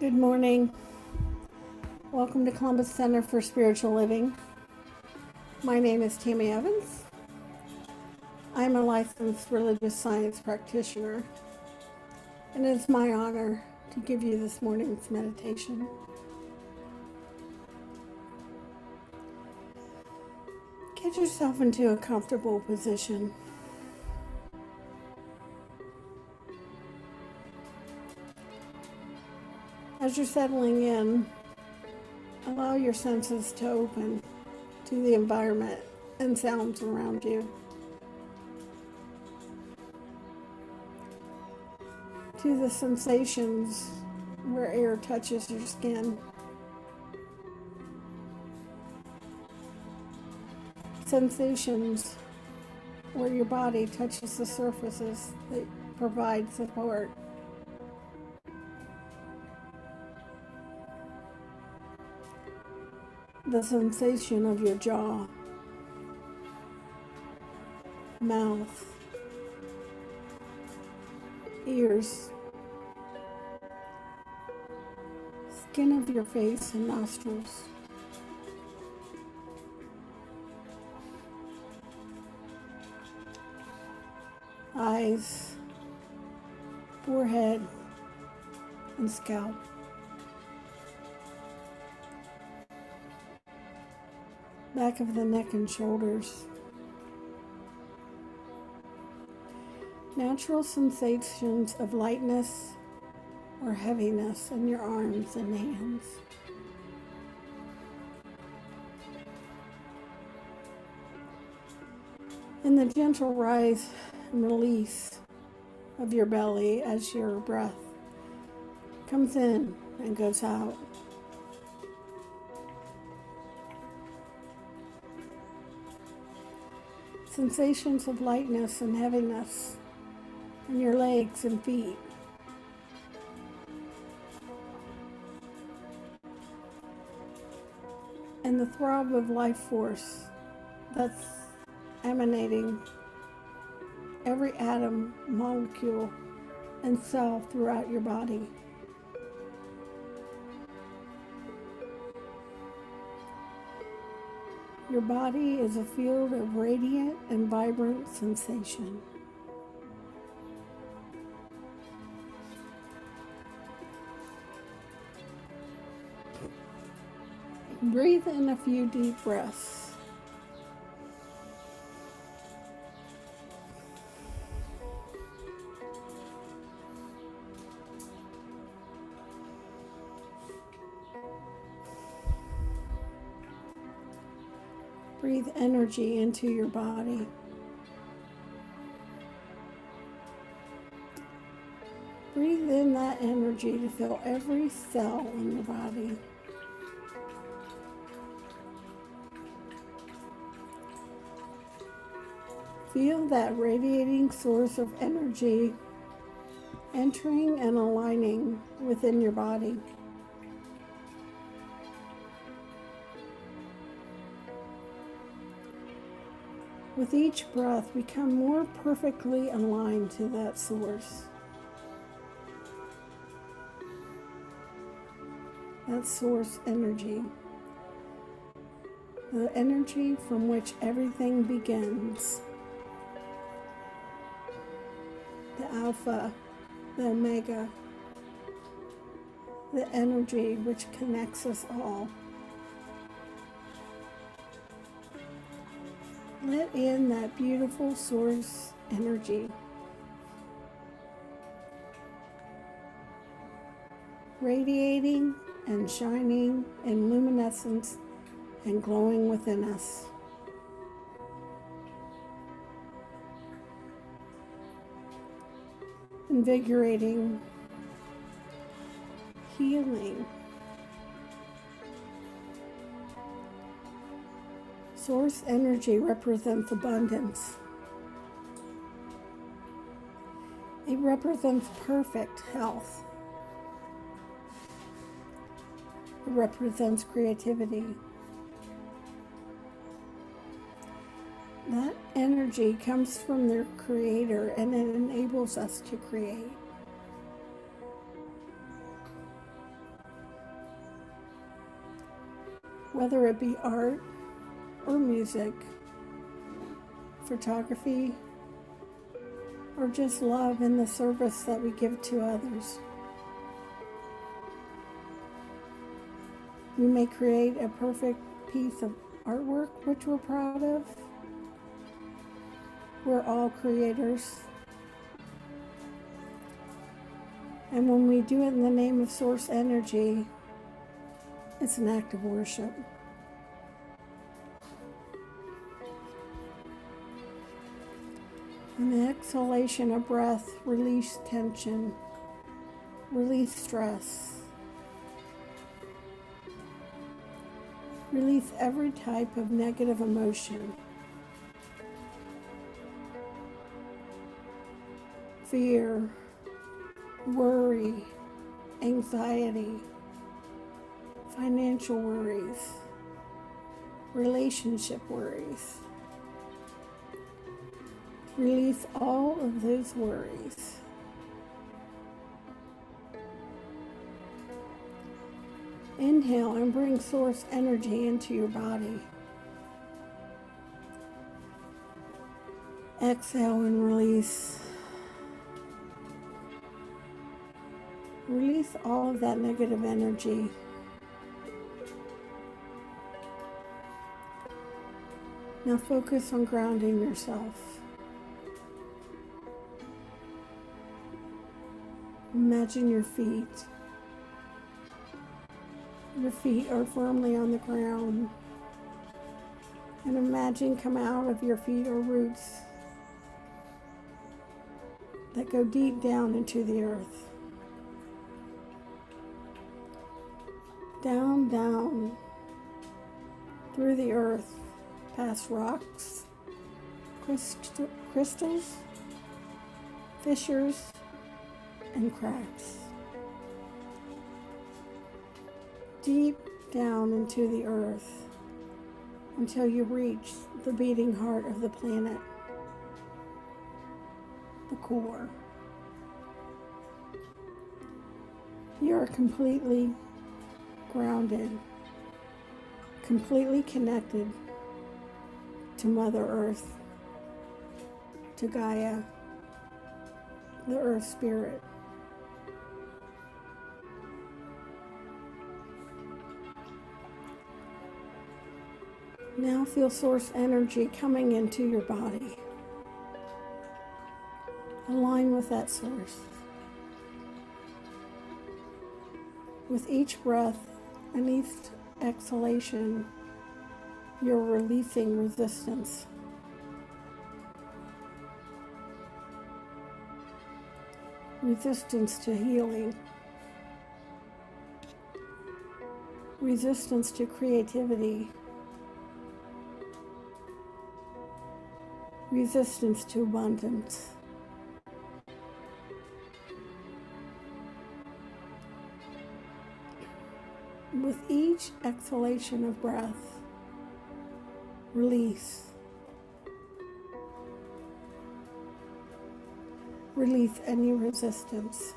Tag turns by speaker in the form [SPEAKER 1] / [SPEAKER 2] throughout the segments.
[SPEAKER 1] Good morning. Welcome to Columbus Center for Spiritual Living. My name is Tammy Evans. I'm a licensed religious science practitioner, and it's my honor to give you this morning's meditation. Get yourself into a comfortable position. As you're settling in, allow your senses to open to the environment and sounds around you, to the sensations where air touches your skin, sensations where your body touches the surfaces that provide support. The sensation of your jaw, mouth, ears, skin of your face and nostrils, eyes, forehead, and scalp. Back of the neck and shoulders. Natural sensations of lightness or heaviness in your arms and hands. And the gentle rise and release of your belly as your breath comes in and goes out. Sensations of lightness and heaviness in your legs and feet. And the throb of life force that's emanating every atom, molecule, and cell throughout your body. Your body is a field of radiant and vibrant sensation. Breathe in a few deep breaths. Breathe energy into your body. Breathe in that energy to fill every cell in your body. Feel that radiating source of energy entering and aligning within your body. With each breath, become more perfectly aligned to that source. That source energy. The energy from which everything begins. The Alpha, the Omega, the energy which connects us all. Let in that beautiful source energy. Radiating and shining in luminescence and glowing within us. Invigorating, healing. Source energy represents abundance. It represents perfect health. It represents creativity. That energy comes from their Creator, and it enables us to create. whether it be art or music, photography, or just love in the service that we give to others. We may create a perfect piece of artwork which we're proud of. We're all creators. And when we do it in the name of source energy, it's an act of worship. In the exhalation of breath, release tension, release stress, release every type of negative emotion, fear, worry, anxiety, financial worries, relationship worries. Release all of those worries. Inhale and bring source energy into your body. Exhale and release. Release all of that negative energy. Now focus on grounding yourself. Imagine your feet. Your feet are firmly on the ground. And imagine come out of your feet are roots that go deep down into the earth. Down, down, through the earth, past rocks, crystals, fissures, and cracks. Deep down into the earth until you reach the beating heart of the planet, the core. You are completely grounded, completely connected to Mother Earth, to Gaia, the Earth Spirit. Now feel source energy coming into your body. Align with that source. With each breath and each exhalation, you're releasing resistance. Resistance to healing. Resistance to creativity. Resistance to abundance. With each exhalation of breath, release. Release any resistance.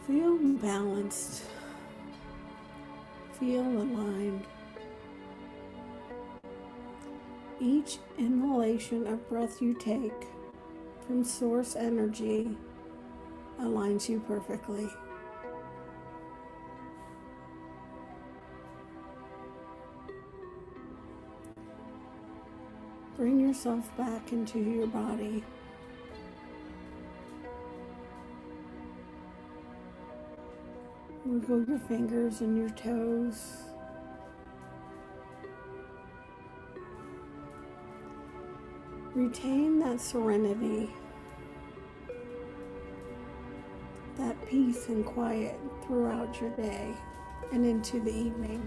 [SPEAKER 1] Feel balanced. Feel aligned. Each inhalation of breath you take from source energy aligns you perfectly. Bring yourself back into your body. Wiggle your fingers and your toes. Retain that serenity, that peace and quiet throughout your day and into the evening.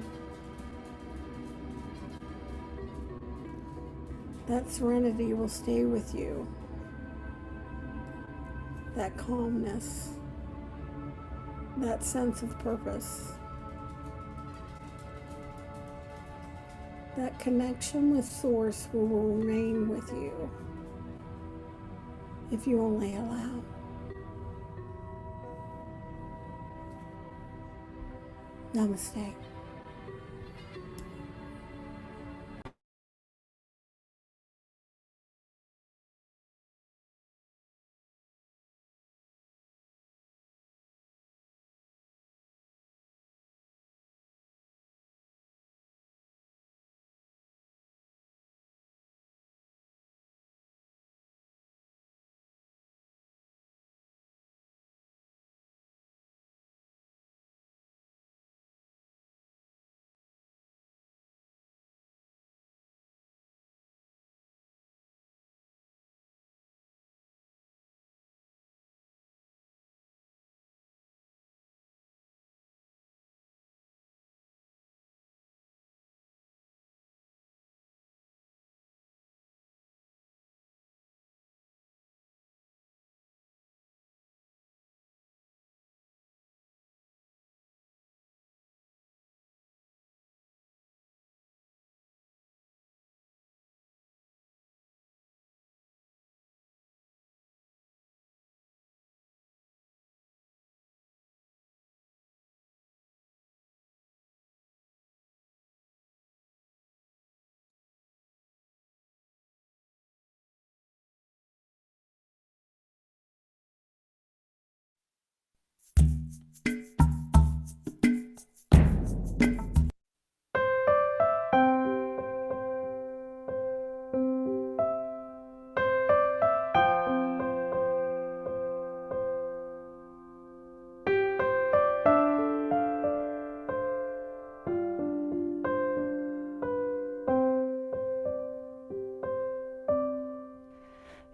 [SPEAKER 1] That serenity will stay with you. That calmness, that sense of purpose, that connection with Source will remain with you if you only allow. Namaste.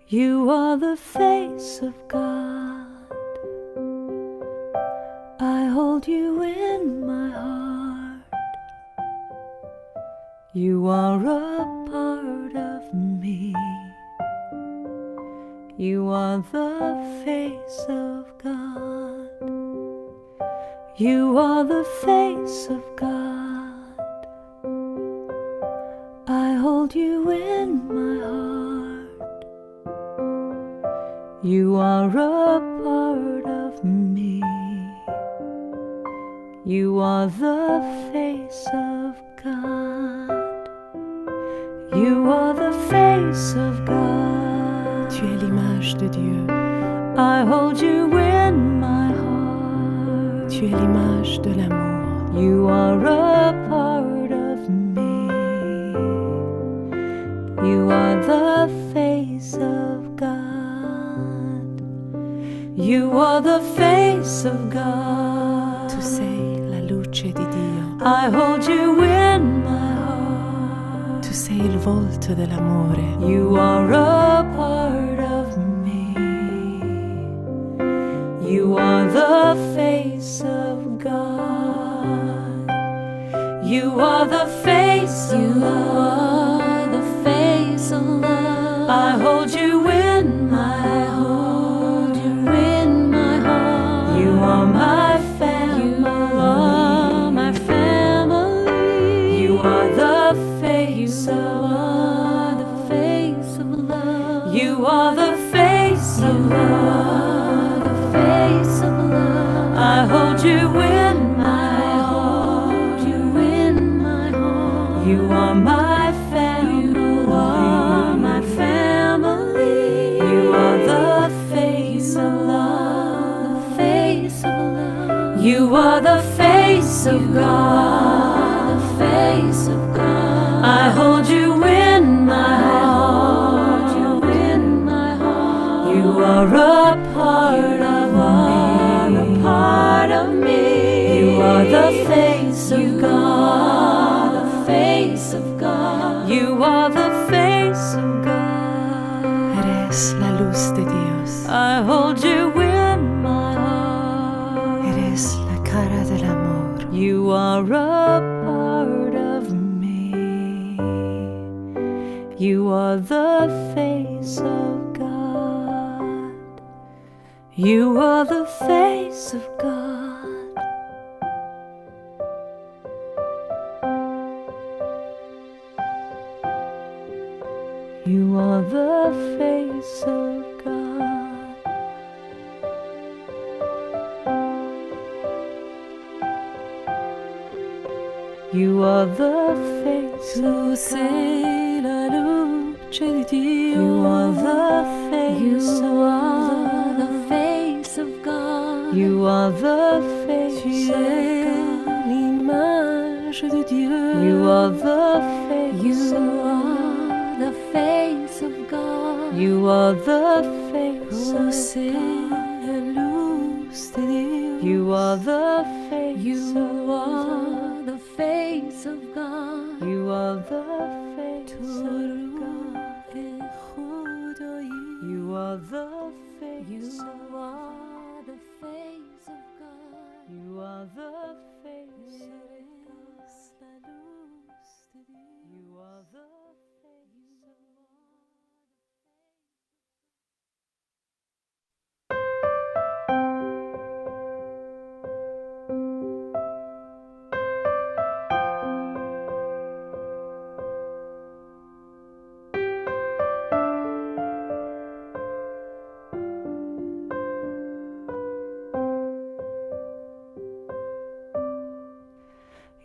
[SPEAKER 2] You are the face of God. I hold you in my heart. You are a part of me. You are the face of God. You are the face of God. I hold you in my heart. You are a part of me. You are the face of God. You are the face of God.
[SPEAKER 3] Tu es l'image de Dieu.
[SPEAKER 2] I hold you in my heart.
[SPEAKER 3] Tu es l'image de l'amour.
[SPEAKER 2] You are a part of me. You are the face of God. You are the face of God.
[SPEAKER 3] Tu sei la luce di Dio.
[SPEAKER 2] I hold you in my heart.
[SPEAKER 3] Tu sei il volto dell'amore.
[SPEAKER 2] You are a part of me. You are the face of God. You are the face of love.
[SPEAKER 4] The face of love.
[SPEAKER 2] I hold you in my heart. You are my family.
[SPEAKER 4] You are my family.
[SPEAKER 2] You are the face
[SPEAKER 4] You
[SPEAKER 2] of
[SPEAKER 4] are the face of love.
[SPEAKER 2] You are the face of
[SPEAKER 4] You
[SPEAKER 2] love.
[SPEAKER 4] are the face of love.
[SPEAKER 2] I
[SPEAKER 4] You are my family. You are my family. You are the face of love. The face of love. You are the face of God. The face of God. I hold you in my heart. You in my heart. You are a part of me. A part of me. You are the face of God. The face of God. You are the face of God.
[SPEAKER 3] Eres la luz de Dios.
[SPEAKER 4] I hold you in my heart.
[SPEAKER 3] Eres la cara del amor.
[SPEAKER 4] You are a part of me. You are the face of God. You are the face of God. You are the face of God. You are the face
[SPEAKER 3] Tu
[SPEAKER 4] of
[SPEAKER 3] sei la luce di Dio.
[SPEAKER 4] You are the face
[SPEAKER 2] You are
[SPEAKER 4] of
[SPEAKER 2] the face of God.
[SPEAKER 4] You are the face
[SPEAKER 3] Tu
[SPEAKER 4] of
[SPEAKER 3] es
[SPEAKER 4] God.
[SPEAKER 3] l'image de Dieu.
[SPEAKER 4] You are the face
[SPEAKER 2] You
[SPEAKER 4] of
[SPEAKER 2] are the face of God.
[SPEAKER 4] You are the face
[SPEAKER 3] Oh,
[SPEAKER 4] of
[SPEAKER 3] c'est
[SPEAKER 4] God.
[SPEAKER 3] la luz de Dios.
[SPEAKER 4] You are the face
[SPEAKER 2] You
[SPEAKER 4] of
[SPEAKER 2] are the face of God.
[SPEAKER 4] God. You are the face
[SPEAKER 3] Tu
[SPEAKER 4] of
[SPEAKER 3] ruh
[SPEAKER 4] God.
[SPEAKER 3] est خدایی.
[SPEAKER 4] You are the face
[SPEAKER 2] You
[SPEAKER 4] of God.
[SPEAKER 2] are the face of God.
[SPEAKER 4] You are the face of God.
[SPEAKER 3] Eres la luz de Dios.
[SPEAKER 4] You are the face of God.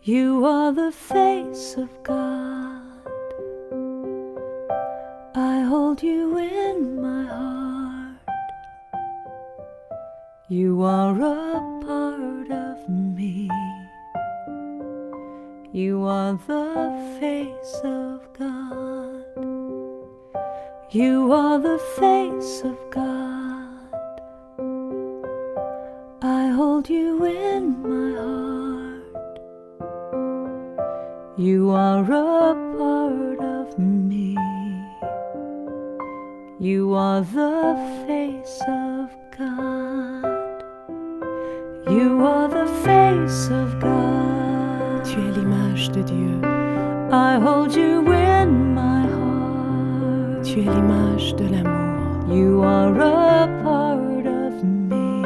[SPEAKER 4] You are the face of God. I hold you in my heart. You are a part of me. You are the face of God. You are the face of God. I hold you in my heart. You are a part of me. You are the face of God. You are the face of God.
[SPEAKER 3] Tu es l'image de Dieu.
[SPEAKER 4] I hold you in my heart.
[SPEAKER 3] Tu es l'image de l'amour.
[SPEAKER 4] You are a part of me.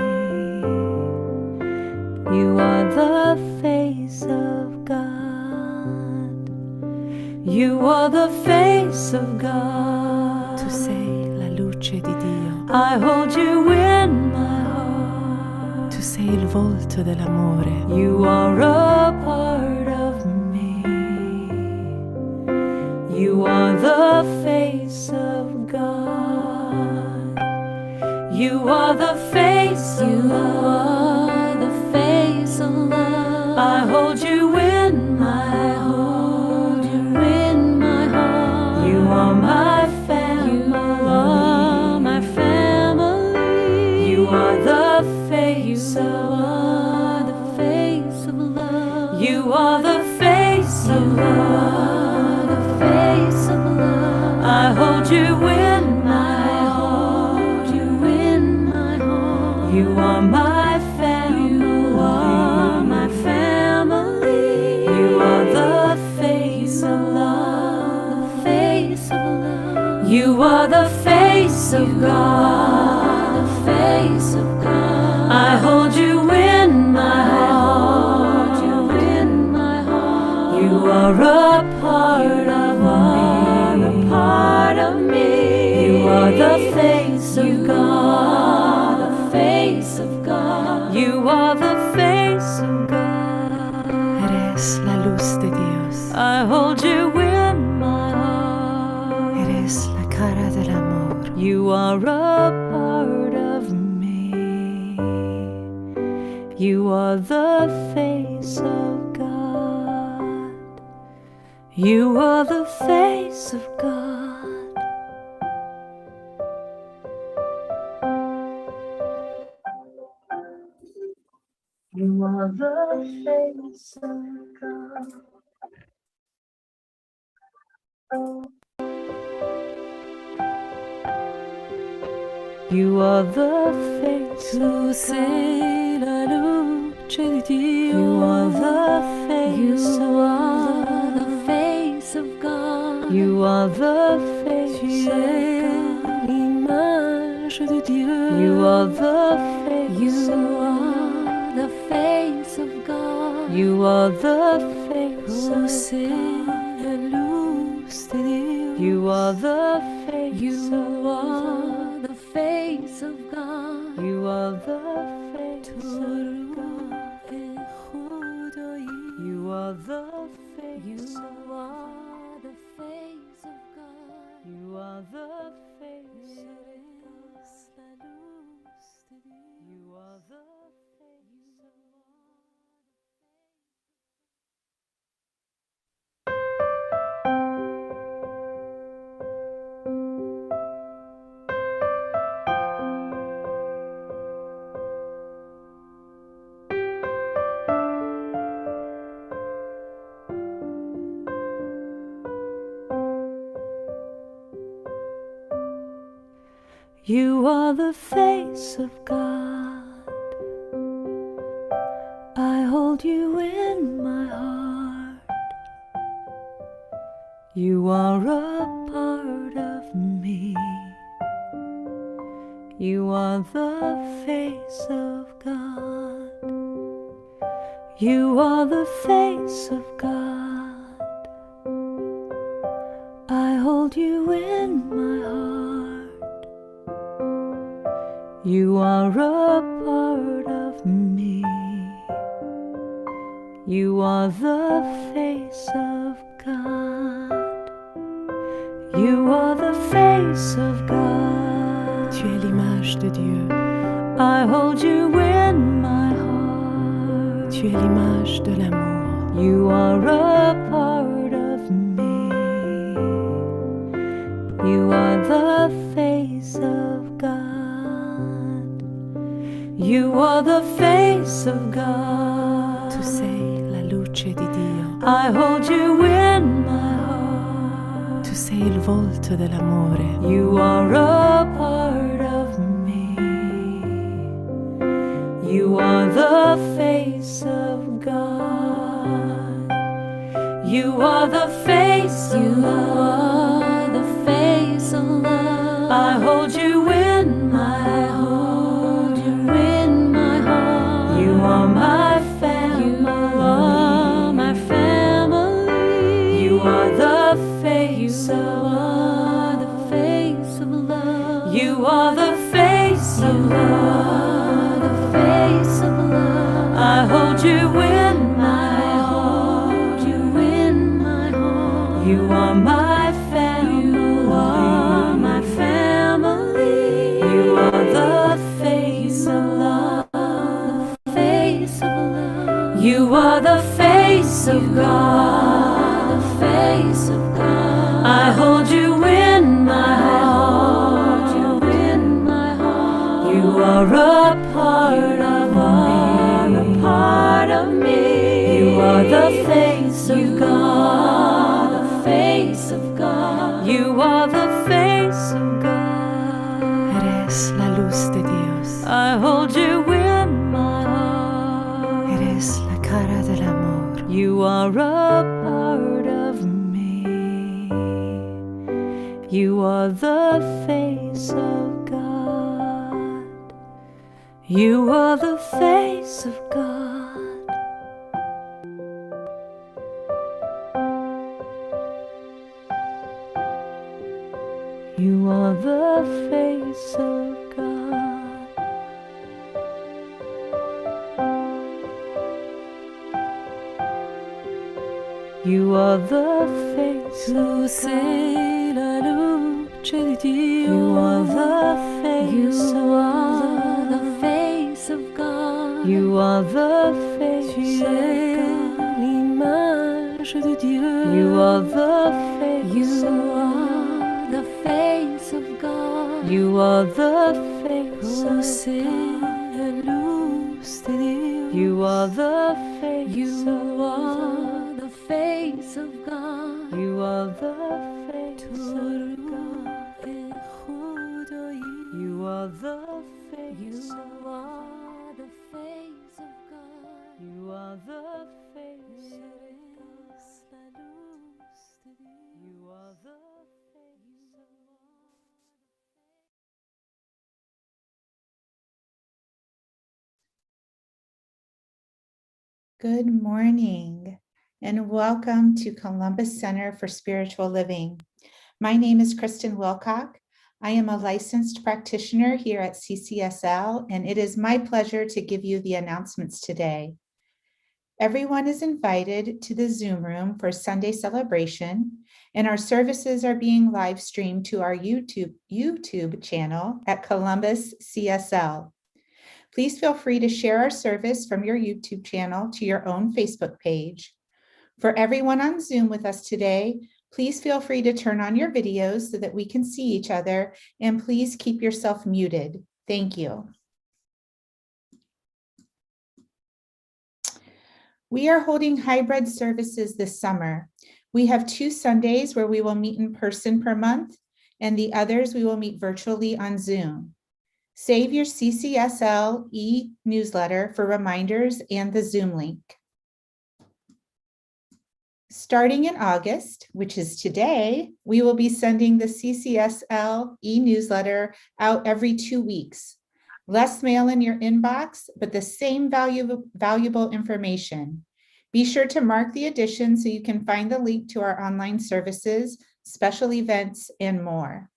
[SPEAKER 4] You are the face of God. You are the face of God.
[SPEAKER 3] Tu sei la luce di Dio.
[SPEAKER 4] I hold you in my heart.
[SPEAKER 3] Tu sei il volto dell'amore.
[SPEAKER 4] You are a part of me. You are the face of God. You are the face of
[SPEAKER 2] You
[SPEAKER 4] love.
[SPEAKER 2] are the face of love.
[SPEAKER 4] I hold you in my heart.
[SPEAKER 2] you in my heart.
[SPEAKER 4] You are my family.
[SPEAKER 2] You are my family.
[SPEAKER 4] You are the face
[SPEAKER 2] You
[SPEAKER 4] of
[SPEAKER 2] are
[SPEAKER 4] love.
[SPEAKER 2] the face of love.
[SPEAKER 4] You are the face of
[SPEAKER 2] You are
[SPEAKER 4] love.
[SPEAKER 2] the face of love.
[SPEAKER 4] I hold you in my
[SPEAKER 2] I
[SPEAKER 4] heart.
[SPEAKER 2] hold you in my heart.
[SPEAKER 4] You are my family.
[SPEAKER 2] You are my family.
[SPEAKER 4] You are the face of love.
[SPEAKER 2] The face of love.
[SPEAKER 4] You are the face of God.
[SPEAKER 2] The face of God.
[SPEAKER 4] I hold you in my heart.
[SPEAKER 2] You in my heart.
[SPEAKER 4] You are a part of me.
[SPEAKER 2] A part of me.
[SPEAKER 4] You are the face of God.
[SPEAKER 2] The face of God.
[SPEAKER 4] You are the face of God.
[SPEAKER 3] Eres la luz de Dios.
[SPEAKER 4] I
[SPEAKER 2] I hold you in my heart.
[SPEAKER 3] Eres la cara del amor.
[SPEAKER 2] You are a part of me. You are the face of God. You are the face of God. You are the face of God. You are the face
[SPEAKER 3] Tu sei la luce di Dio.
[SPEAKER 2] You are the face
[SPEAKER 4] You
[SPEAKER 2] of
[SPEAKER 4] are
[SPEAKER 2] God.
[SPEAKER 4] the face of God.
[SPEAKER 2] You are the face
[SPEAKER 3] Tu
[SPEAKER 2] of
[SPEAKER 3] es
[SPEAKER 2] God.
[SPEAKER 3] l'image de Dieu.
[SPEAKER 2] You are the face
[SPEAKER 4] You
[SPEAKER 2] of
[SPEAKER 4] are the face of God.
[SPEAKER 2] You are the face
[SPEAKER 3] Tu
[SPEAKER 2] of
[SPEAKER 3] sei
[SPEAKER 2] God.
[SPEAKER 3] la luz de Dios.
[SPEAKER 2] You are the face
[SPEAKER 4] You
[SPEAKER 2] of God.
[SPEAKER 4] are the face of God.
[SPEAKER 2] You are the face
[SPEAKER 3] Tu
[SPEAKER 2] of God.
[SPEAKER 3] روح خدایی.
[SPEAKER 2] You are the
[SPEAKER 4] You
[SPEAKER 2] face of God.
[SPEAKER 4] are the face of God.
[SPEAKER 2] You are the face of
[SPEAKER 3] Eres la luz de Dios.
[SPEAKER 2] You are the face of You are the face of God. I hold you in my heart. You are a part of me. You are the face of God. You are the face of God. I hold you in my heart. You are a part of me. You are the face of God. You are the face of God.
[SPEAKER 3] Tu es l'image de Dieu.
[SPEAKER 2] I hold you in my heart.
[SPEAKER 3] Tu es l'image de l'amour.
[SPEAKER 2] You are a part of me. You are the face of God. You are the face of God.
[SPEAKER 3] Tu sei la luce di Dio.
[SPEAKER 2] I hold you in my heart.
[SPEAKER 3] Tu sei il volto dell'amore.
[SPEAKER 2] You are a part of me. You are the face of God. You are the face of
[SPEAKER 4] You
[SPEAKER 2] love.
[SPEAKER 4] are the face of love.
[SPEAKER 2] I hold you in my
[SPEAKER 4] hold
[SPEAKER 2] heart.
[SPEAKER 4] you in my heart.
[SPEAKER 2] You are my
[SPEAKER 4] You
[SPEAKER 2] family.
[SPEAKER 4] are my family.
[SPEAKER 2] You are the face
[SPEAKER 4] You
[SPEAKER 2] of
[SPEAKER 4] are
[SPEAKER 2] love.
[SPEAKER 4] the face of love.
[SPEAKER 2] You are the face of
[SPEAKER 4] You are
[SPEAKER 2] love.
[SPEAKER 4] the face of love.
[SPEAKER 2] I hold you in my
[SPEAKER 4] I hold you in my heart.
[SPEAKER 2] You are my family.
[SPEAKER 4] You are my family.
[SPEAKER 2] You are the face of love.
[SPEAKER 4] Face of love.
[SPEAKER 2] You are the face of God.
[SPEAKER 4] The face of God.
[SPEAKER 2] I hold you in my heart.
[SPEAKER 4] You in my heart.
[SPEAKER 2] You are a part of me.
[SPEAKER 4] A part of me.
[SPEAKER 2] You are the face of God.
[SPEAKER 4] The face of God.
[SPEAKER 2] You are the face of God.
[SPEAKER 3] Eres la luz de Dios.
[SPEAKER 2] I hold you in my heart.
[SPEAKER 3] Eres la cara del amor.
[SPEAKER 2] You are a part of me. You are the face of God. You are the face of God. You are the face of God. You are the face
[SPEAKER 3] Tu sei la luce di Dio.
[SPEAKER 2] You are the face
[SPEAKER 4] You
[SPEAKER 2] of
[SPEAKER 4] are the
[SPEAKER 2] love.
[SPEAKER 4] face of God.
[SPEAKER 2] You are the face
[SPEAKER 3] Tu
[SPEAKER 2] of
[SPEAKER 3] es
[SPEAKER 2] God.
[SPEAKER 3] l'image de Dieu.
[SPEAKER 2] You are the face
[SPEAKER 4] You
[SPEAKER 2] of
[SPEAKER 4] are the face of God.
[SPEAKER 2] You are the face
[SPEAKER 3] Oh,
[SPEAKER 2] of
[SPEAKER 3] c'est
[SPEAKER 2] God.
[SPEAKER 3] la luz de Dios.
[SPEAKER 2] You are the face
[SPEAKER 4] You
[SPEAKER 2] of
[SPEAKER 4] are the face of God.
[SPEAKER 2] You are the face
[SPEAKER 3] Tu
[SPEAKER 2] of God.
[SPEAKER 3] es خدایی.
[SPEAKER 2] You are the face
[SPEAKER 4] You
[SPEAKER 2] of
[SPEAKER 4] are the face of God.
[SPEAKER 2] You are the face of
[SPEAKER 3] Eres la luz de Dios.
[SPEAKER 2] You are the face of
[SPEAKER 5] Good morning and welcome to Columbus Center for Spiritual Living. My name is Kristen Wilcock. I am a licensed practitioner here at CCSL, and it is my pleasure to give you the announcements today. Everyone is invited to the Zoom room for Sunday celebration, and our services are being live streamed to our YouTube channel at Columbus CSL. Please feel free to share our service from your YouTube channel to your own Facebook page. For everyone on Zoom with us today, please feel free to turn on your videos so that we can see each other, and please keep yourself muted. Thank you. We are holding hybrid services this summer. We have 2 Sundays where we will meet in person per month, and the others we will meet virtually on Zoom. Save your CCSL e-newsletter for reminders and the Zoom link. Starting in August, which is today, we will be sending the CCSL e-newsletter out every 2 weeks. Less mail in your inbox, but the same valuable information. Be sure to mark the edition so you can find the link to our online services, special events, and more.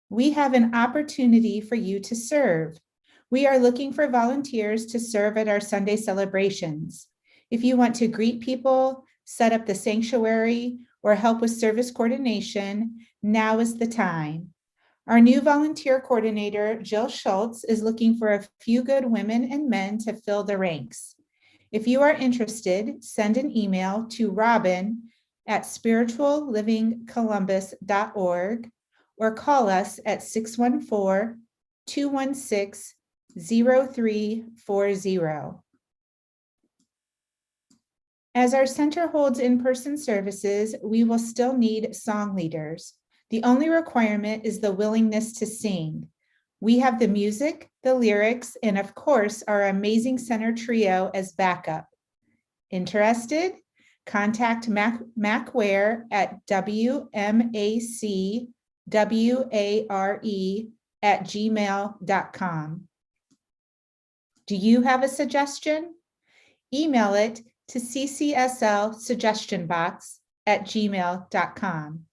[SPEAKER 5] We have an opportunity for you to serve. We are looking for volunteers to serve at our Sunday celebrations. If you want to greet people, set up the sanctuary, or help with service coordination, now is the time. Our new volunteer coordinator, Jill Schultz, is looking for a few good women and men to fill the ranks. If you are interested, send an email to robin@spirituallivingcolumbus.org or call us at 614-216-0340. As our center holds in-person services, we will still need song leaders. The only requirement is the willingness to sing. We have the music, the lyrics, and of course, our amazing center trio as backup. Interested? Contact Mac Ware at wmacware@gmail.com. Do you have a suggestion? Email it to ccslsuggestionbox@gmail.com.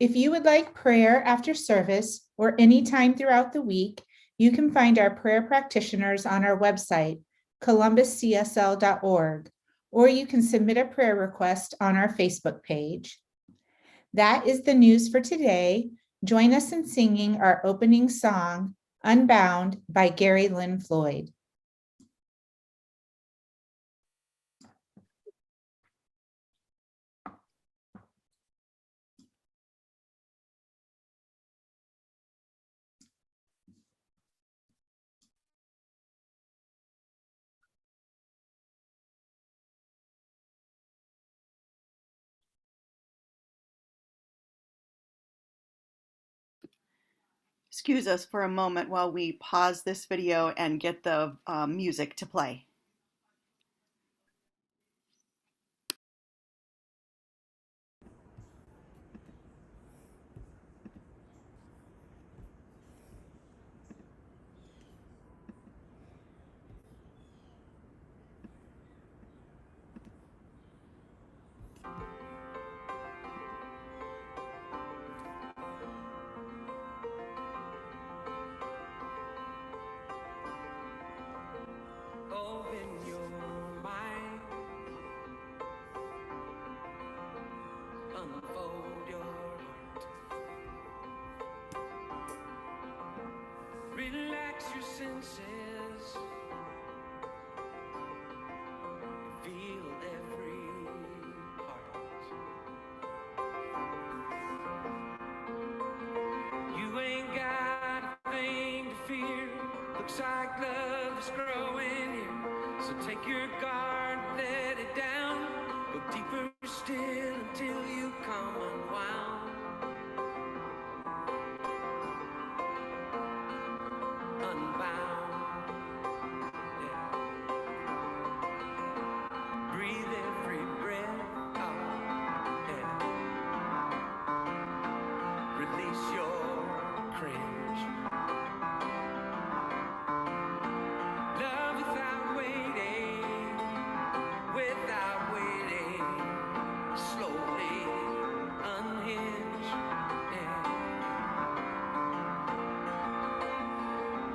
[SPEAKER 5] If you would like prayer after service or any time throughout the week, you can find our prayer practitioners on our website, columbuscsl.org, or you can submit a prayer request on our Facebook page. That is the news for today. Join us in singing our opening song, Unbound by Gary Lynn Floyd.
[SPEAKER 6] Excuse us for a moment while we pause this video and get the music to play.
[SPEAKER 3] Oh,
[SPEAKER 7] unfold your heart. Relax your senses, feel every part. You ain't got a thing to fear, looks like love is growing here. So take your guard, let it down, go deeper still until you come unwound. Unbound, yeah. Breathe every breath out, yeah. Release your cringe. Love without waiting, slowly unhinge, yeah.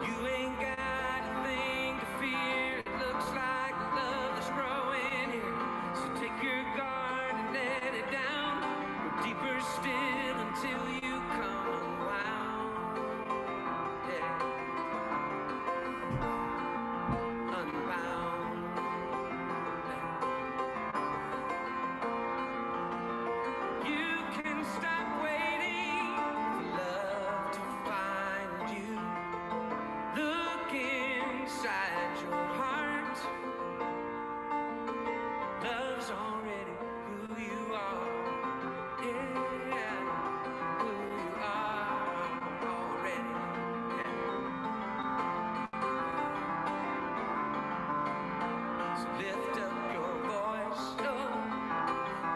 [SPEAKER 7] You ain't got a thing to fear, it looks like love is growing here. So take your guard and let it down, go deeper still until you come unwound, yeah. Unbound, yeah. You can stop waiting for love to find you. Look inside your heart. Love's already who you are. Yeah, who you are already. Yeah. So lift up your voice, oh,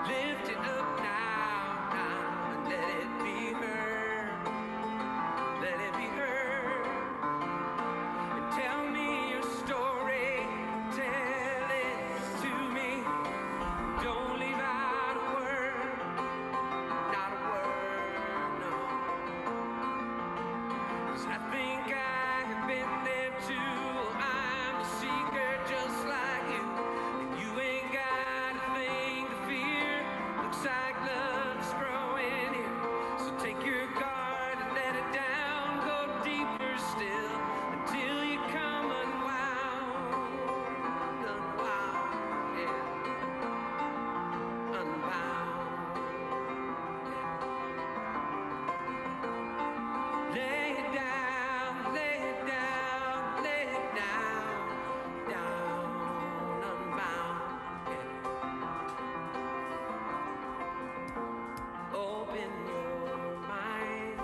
[SPEAKER 7] lift it up now, and let it be heard. Let it be heard. And tell me your story, tell it to me. Don't leave out a word, not a word, no. 'Cause I think I have been there too. I'm a seeker just like you. And you ain't got a thing to fear. Looks like love's growing here. So take your guard and let it down. Go deeper still until you come unwound. Unwound, yeah. Unbound, yeah. Lay it down, lay it down, lay it down, down, unbound, yeah. Open your mind,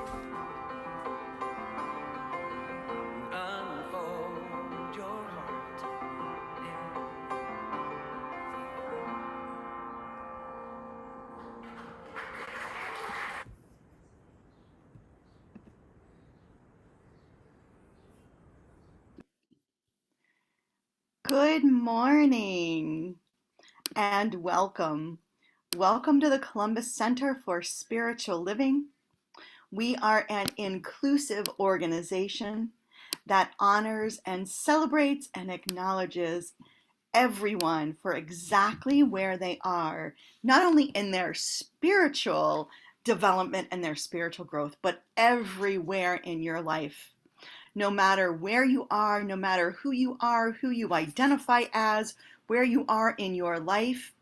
[SPEAKER 7] unfold your heart, yeah.
[SPEAKER 6] Good morning and welcome. Welcome to the Columbus Center for Spiritual Living. We are an inclusive organization that honors and celebrates and acknowledges everyone for exactly where they are, not only in their spiritual development and their spiritual growth, but everywhere in your life. No matter where you are, no matter who you are, who you identify as, where you are in your life,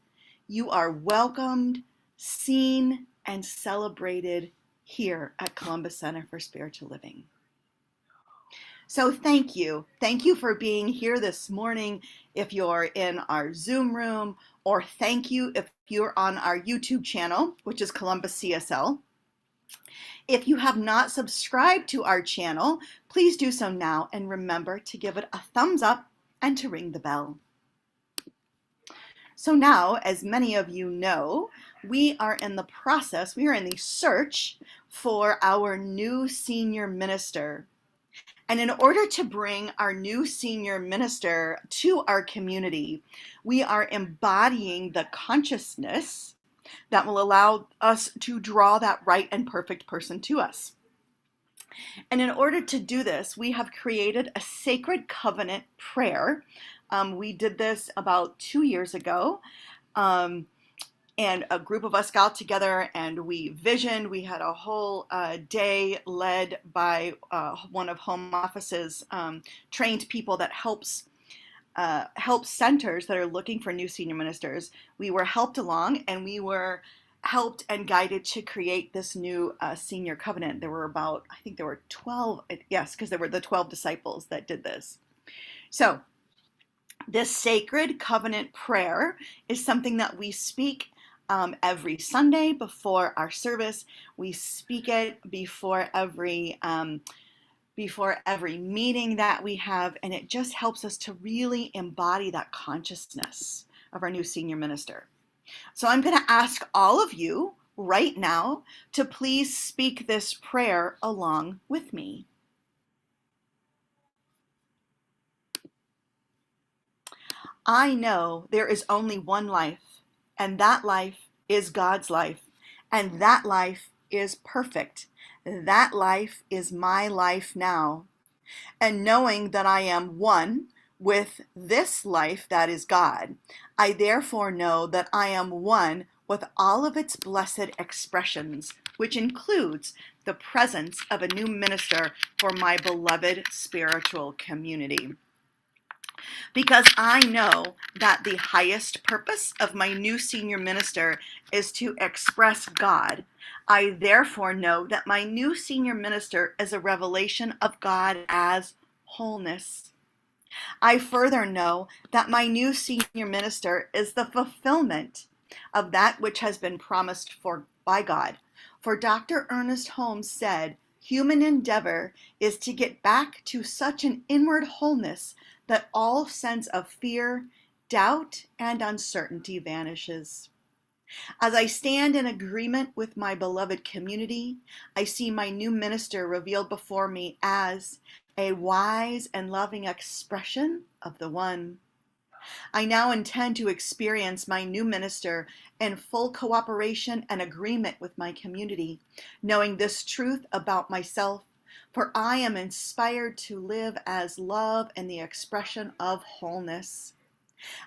[SPEAKER 6] you are welcomed, seen, and celebrated here at Columbus Center for Spiritual Living. So thank you. Thank you for being here this morning if you're in our Zoom room, or thank you if you're on our YouTube channel, which is Columbus CSL. If you have not subscribed to our channel, please do so now, and remember to give it a thumbs up and to ring the bell. So now, as many of you know, we are in the search for our new senior minister. And in order to bring our new senior minister to our community, we are embodying the consciousness that will allow us to draw that right and perfect person to us. And in order to do this, we have created a sacred covenant prayer. We did this about 2 years ago. And a group of us got together and we visioned. We had a whole day led by one of Home Office's trained people that helps centers that are looking for new senior ministers. We were helped along, and we were helped and guided to create this new senior covenant. There were I think there were 12, yes, because there were the 12 disciples that did this. So this sacred covenant prayer is something that we speak every Sunday before our service. We speak it before every meeting that we have, and it just helps us to really embody that consciousness of our new senior minister. So I'm going to ask all of you right now to please speak this prayer along with me. I know there is only one life, and that life is God's life, and that life is perfect. That life is my life now. And knowing that I am one with this life that is God, I therefore know that I am one with all of its blessed expressions, which includes the presence of a new minister for my beloved spiritual community. Because I know that the highest purpose of my new senior minister is to express God, I therefore know that my new senior minister is a revelation of God as wholeness. I further know that my new senior minister is the fulfillment of that which has been promised by God. For Dr. Ernest Holmes said, human endeavor is to get back to such an inward wholeness that all sense of fear, doubt, and uncertainty vanishes. As I stand in agreement with my beloved community, I see my new minister revealed before me as a wise and loving expression of the One. I now intend to experience my new minister in full cooperation and agreement with my community, knowing this truth about myself, for I am inspired to live as love and the expression of wholeness.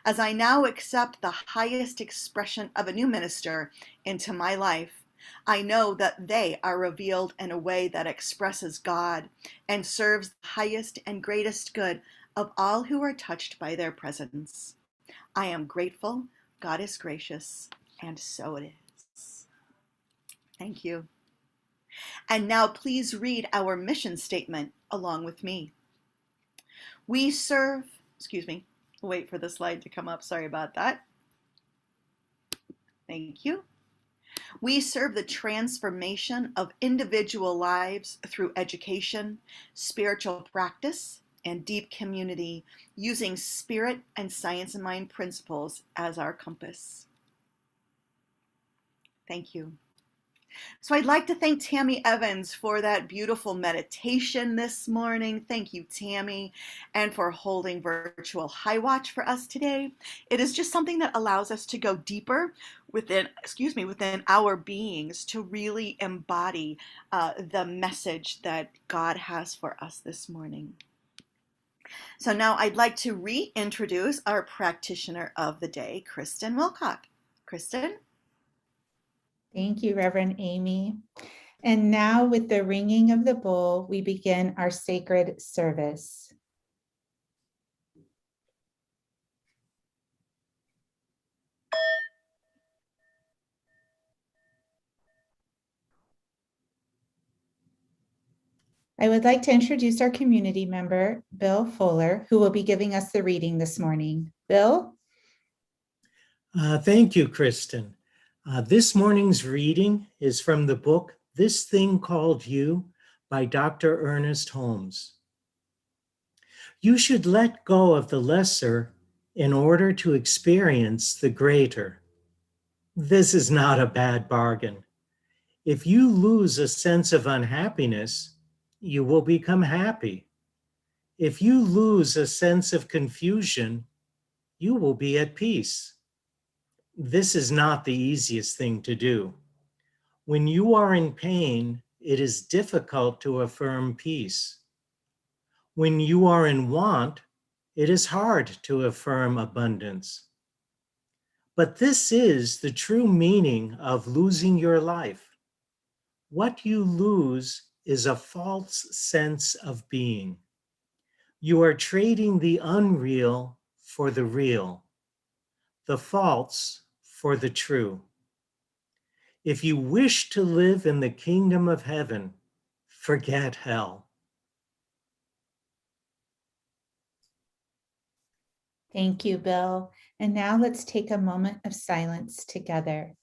[SPEAKER 6] As I now accept the highest expression of a new minister into my life, I know that they are revealed in a way that expresses God and serves the highest and greatest good of all who are touched by their presence. I am grateful, God is gracious, and so it is. Thank you. And now please read our mission statement along with me. We serve, wait for the slide to come up, sorry about that. Thank you. We serve the transformation of individual lives through education, spiritual practice, and deep community, using spirit and science and mind principles as our compass. Thank you. So I'd like to thank Tammy Evans for that beautiful meditation this morning. Thank you, Tammy, and for holding virtual high watch for us today. It is just something that allows us to go deeper within our beings to really embody the message that God has for us this morning. So now I'd like to reintroduce our practitioner of the day, Kristen Wilcock. Kristen?
[SPEAKER 5] Thank you, Reverend Amy. And now with the ringing of the bowl, we begin our sacred service. I would like to introduce our community member, Bill Fuller, who will be giving us the reading this morning. Bill?
[SPEAKER 8] Thank you, Kristen. This morning's reading is from the book, This Thing Called You by Dr. Ernest Holmes. You should let go of the lesser in order to experience the greater. This is not a bad bargain. If you lose a sense of unhappiness, you will become happy. If you lose a sense of confusion, you will be at peace. This is not the easiest thing to do. When you are in pain, it is difficult to affirm peace. When you are in want, it is hard to affirm abundance. But this is the true meaning of losing your life. What you lose is a false sense of being. You are trading the unreal for the real, the false for the true. If you wish to live in the kingdom of heaven, forget hell.
[SPEAKER 5] Thank you, Bill. And now let's take a moment of silence together.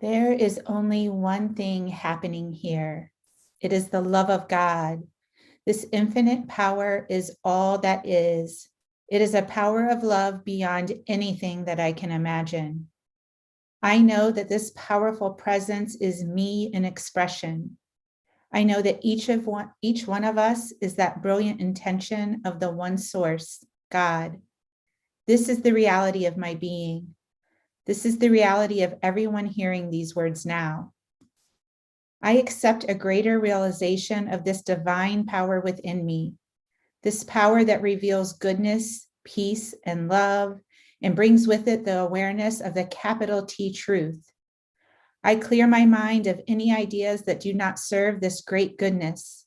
[SPEAKER 5] There is only one thing happening here. It is the love of God. This infinite power is all that is. It is a power of love beyond anything that I can imagine. I know that this powerful presence is me in expression. I know that each one of us is that brilliant intention of the one source, God. This is the reality of my being. This is the reality of everyone hearing these words now. I accept a greater realization of this divine power within me, this power that reveals goodness, peace, and love, and brings with it the awareness of the capital T truth. I clear my mind of any ideas that do not serve this great goodness.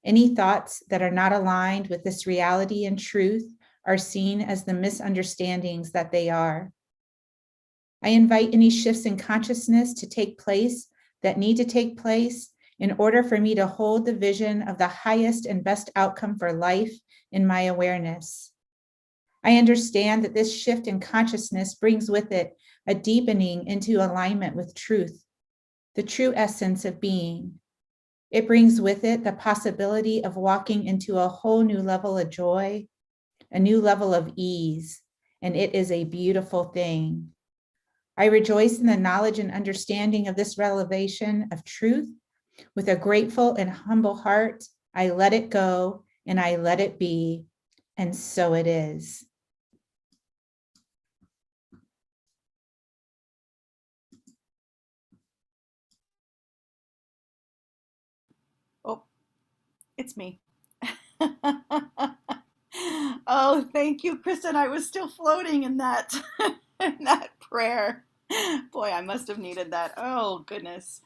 [SPEAKER 5] Any thoughts that are not aligned with this reality and truth are seen as the misunderstandings that they are. I invite any shifts in consciousness to take place that need to take place in order for me to hold the vision of the highest and best outcome for life in my awareness. I understand that this shift in consciousness brings with it a deepening into alignment with truth, the true essence of being. It brings with it the possibility of walking into a whole new level of joy, a new level of ease, and it is a beautiful thing. I rejoice in the knowledge and understanding of this revelation of truth. With a grateful and humble heart, I let it go and I let it be, and so it is.
[SPEAKER 6] Oh, it's me. Oh, thank you, Kristen. I was still floating in that in that prayer. Boy, I must have needed that. Oh, goodness.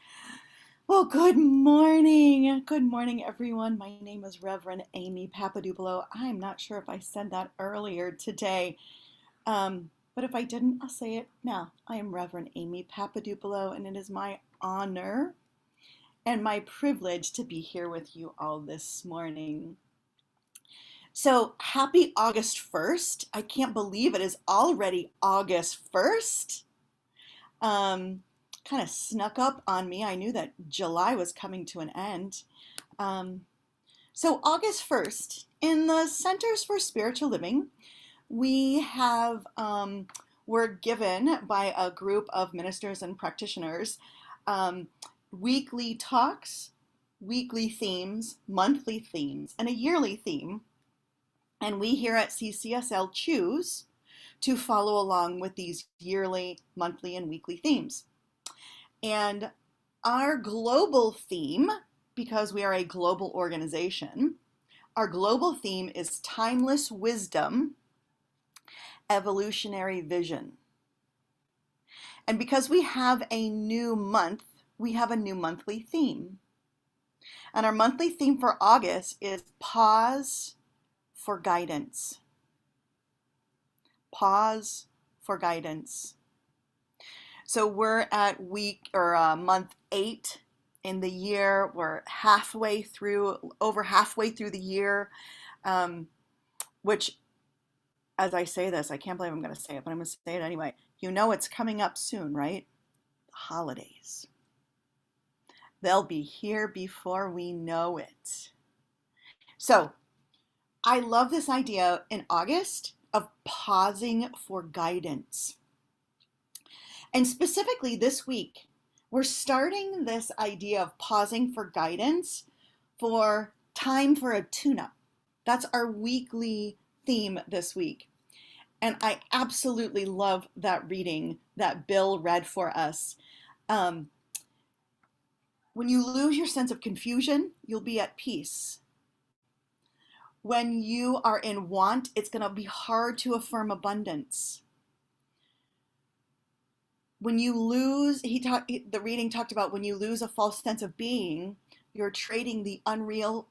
[SPEAKER 6] Well, good morning. Good morning, everyone. My name is Reverend Amy Papadoupolo. I'm not sure if I said that earlier today, but if I didn't, I'll say it now. I am Reverend Amy Papadoupolo, and it is my honor and my privilege to be here with you all this morning. So happy August 1st. I can't believe it is already August 1st. Kind of snuck up on me. I knew that July was coming to an end. So August 1st, in the Centers for Spiritual Living, we have, we're given by a group of ministers and practitioners weekly talks, weekly themes, monthly themes, and a yearly theme. And we here at CCSL choose to follow along with these yearly, monthly, and weekly themes. And our global theme, because we are a global organization, our global theme is timeless wisdom, evolutionary vision. And because we have a new month, we have a new monthly theme. And our monthly theme for August is pause for guidance. Pause for guidance. So we're at month 8 in the year. We're over halfway through the year, which, as I say this, I can't believe I'm going to say it, but I'm going to say it anyway. You know it's coming up soon, right? The holidays. They'll be here before we know it. So I love this idea in August of pausing for guidance. And specifically this week, we're starting this idea of pausing for guidance for time for a tune-up. That's our weekly theme this week. And I absolutely love that reading that Bill read for us. When you lose your sense of confusion, you'll be at peace. When you are in want, it's going to be hard to affirm abundance. When you lose, the reading talked about when you lose a false sense of being, you're trading the unreal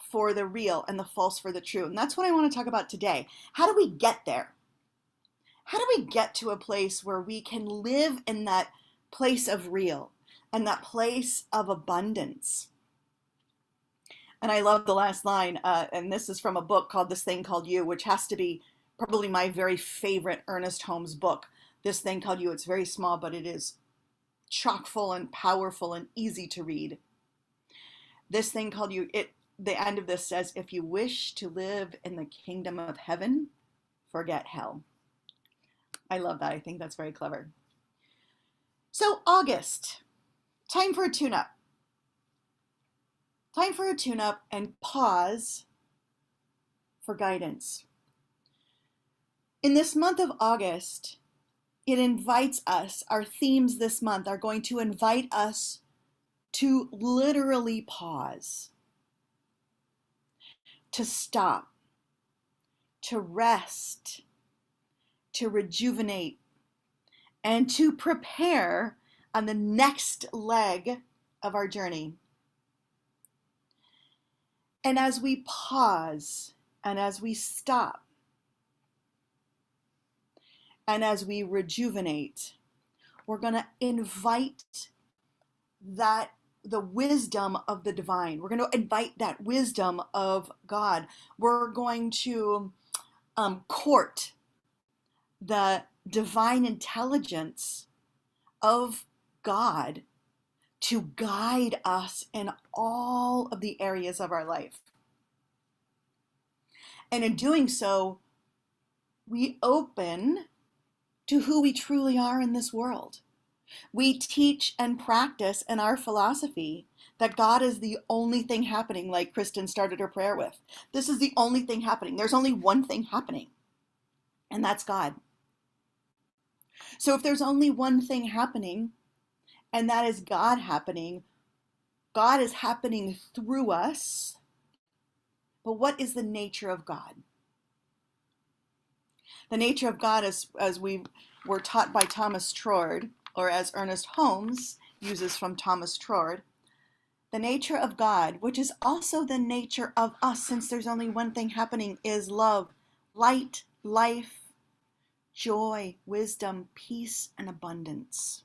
[SPEAKER 6] for the real and the false for the true. And that's what I want to talk about today. How do we get there? How do we get to a place where we can live in that place of real and that place of abundance? And I love the last line, and this is from a book called This Thing Called You, which has to be probably my very favorite Ernest Holmes book. This Thing Called You. It's very small, but it is chock full and powerful and easy to read. This Thing Called You, the end of this says, if you wish to live in the kingdom of heaven, forget hell. I love that. I think that's very clever. So August, time for a tune-up. Time for a tune-up and pause for guidance. In this month of August, it invites us, our themes this month are going to invite us to literally pause, to stop, to rest, to rejuvenate, and to prepare on the next leg of our journey. And as we pause, and as we stop, and as we rejuvenate, we're going to invite the wisdom of the divine. We're going to invite that wisdom of God. We're going to court the divine intelligence of God to guide us in all of the areas of our life. And in doing so, we open to who we truly are in this world. We teach and practice in our philosophy that God is the only thing happening, like Kristen started her prayer with. This is the only thing happening. There's only one thing happening, and that's God. So if there's only one thing happening, and that is God happening, God is happening through us. But what is the nature of God? The nature of God, as we were taught by Thomas Trord, or as Ernest Holmes uses from Thomas Trord, the nature of God, which is also the nature of us, since there's only one thing happening, is love, light, life, joy, wisdom, peace, and abundance.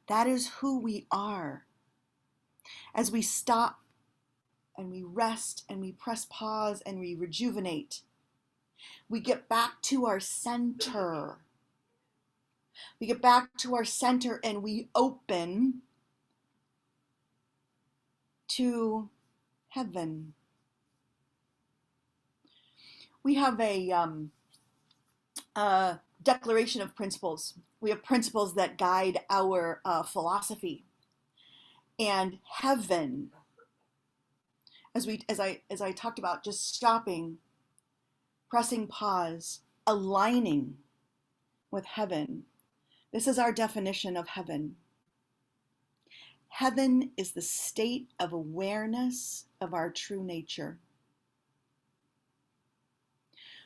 [SPEAKER 6] That is who we are. As we stop and we rest and we press pause and we rejuvenate, we get back to our center. We get back to our center and we open to heaven. We have a declaration of principles. We have principles that guide our philosophy. And heaven, as I talked about, just stopping, pressing pause, aligning with heaven. This is our definition of heaven. Heaven is the state of awareness of our true nature.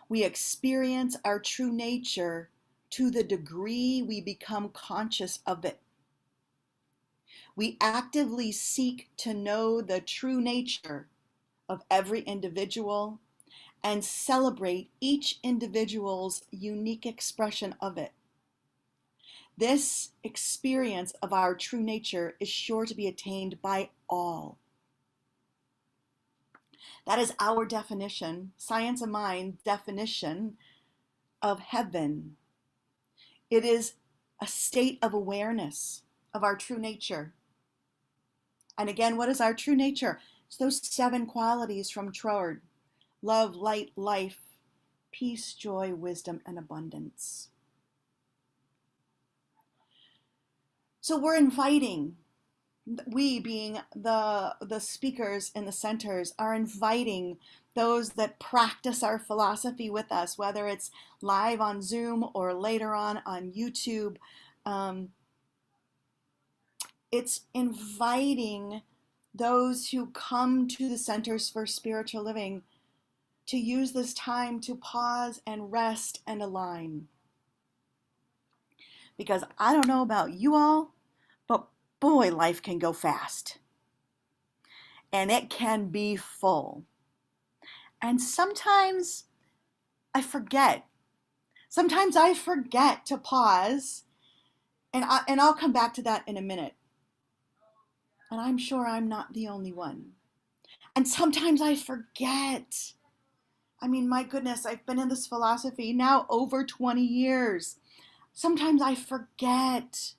[SPEAKER 6] We experience our true nature to the degree we become conscious of it. We actively seek to know the true nature of every individual and celebrate each individual's unique expression of it. This experience of our true nature is sure to be attained by all. That is our definition, Science of Mind definition of heaven. It is a state of awareness of our true nature. And again, what is our true nature? It's those 7 qualities from Trord: love, light, life, peace, joy, wisdom, and abundance. So we're inviting, we being the speakers in the centers, are inviting those that practice our philosophy with us, whether it's live on Zoom or later on YouTube. It's inviting those who come to the Centers for Spiritual Living to use this time to pause and rest and align. Because I don't know about you all, but boy, life can go fast. And it can be full. And sometimes I forget. Sometimes I forget to pause, and I'll come back to that in a minute. And I'm sure I'm not the only one. And sometimes I forget. I mean, my goodness, I've been in this philosophy now over 20 years. Sometimes I forget,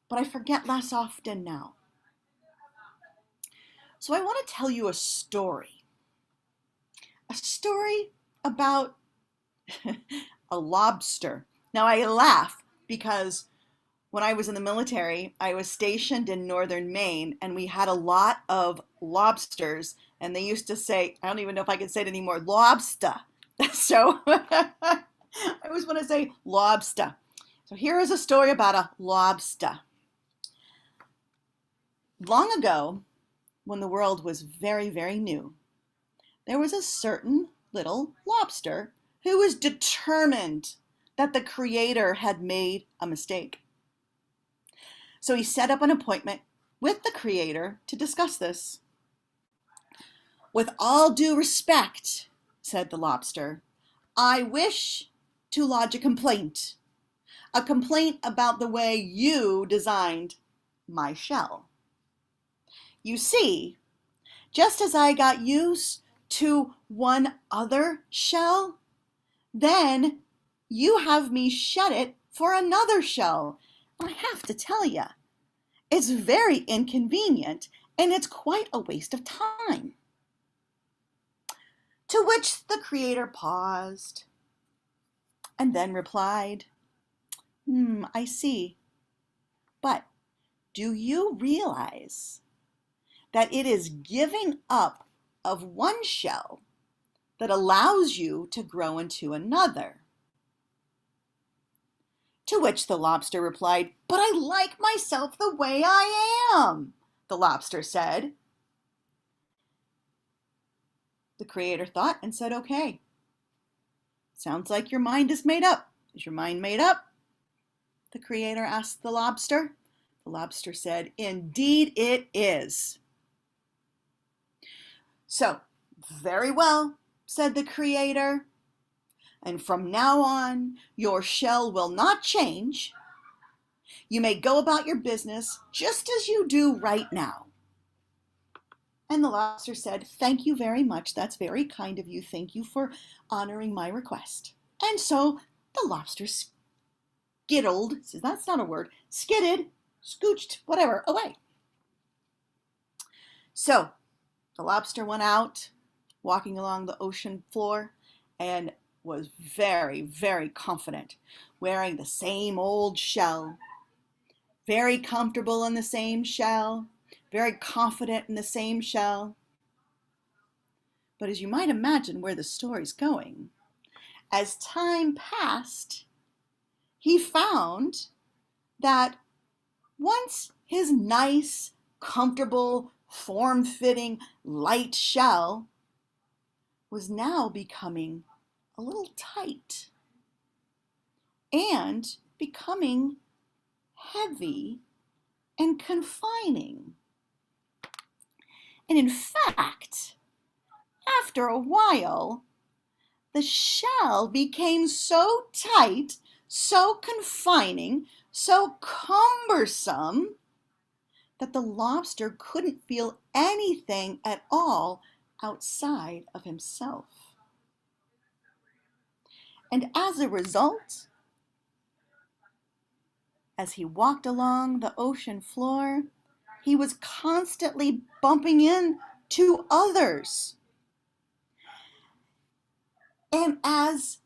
[SPEAKER 6] but I forget less often now. So I want to tell you a story. A story about a lobster. Now I laugh because when I was in the military, I was stationed in northern Maine, and we had a lot of lobsters, and they used to say, I don't even know if I can say it anymore, lobster. So I always want to say lobster. So here is a story about a lobster. Long ago, when the world was very, very new, there was a certain little lobster who was determined that the Creator had made a mistake. So he set up an appointment with the Creator to discuss this. With all due respect, said the lobster, I wish to lodge a complaint about the way you designed my shell. You see, just as I got used to one other shell, then you have me shed it for another shell. I have to tell you, it's very inconvenient and it's quite a waste of time. To which the Creator paused and then replied, I see. But do you realize that it is giving up of one shell that allows you to grow into another? To which the lobster replied, but I like myself the way I am, the lobster said. The Creator thought and said, okay. Sounds like your mind is made up. Is your mind made up? The Creator asked the lobster. The lobster said, indeed it is. So, very well, said the Creator. And from now on, your shell will not change. You may go about your business just as you do right now. And the lobster said, thank you very much. That's very kind of you. Thank you for honoring my request. And so the lobster skittled, that's not a word, skidded, scooched, whatever, away. So the lobster went out, walking along the ocean floor, and was very, very confident, wearing the same old shell, very comfortable in the same shell, very confident in the same shell. But as you might imagine where the story's going, as time passed, he found that once his nice, comfortable, form-fitting, light shell was now becoming a little tight and becoming heavy and confining. And in fact, after a while, the shell became so tight, so confining, so cumbersome that the lobster couldn't feel anything at all outside of himself. And as a result, as he walked along the ocean floor, he was constantly bumping into others. And as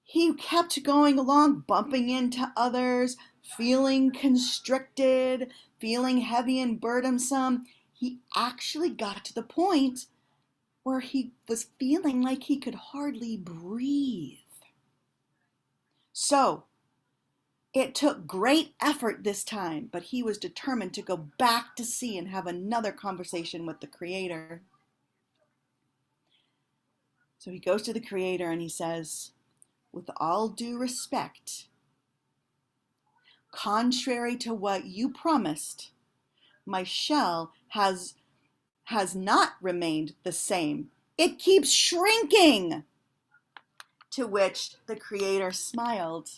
[SPEAKER 6] he kept going along, bumping into others, feeling constricted, feeling heavy and burdensome, he actually got to the point where he was feeling like he could hardly breathe. So it took great effort this time, but he was determined to go back to sea and have another conversation with the Creator. So he goes to the Creator and he says, with all due respect, contrary to what you promised, my shell has not remained the same. It keeps shrinking. To which the Creator smiled.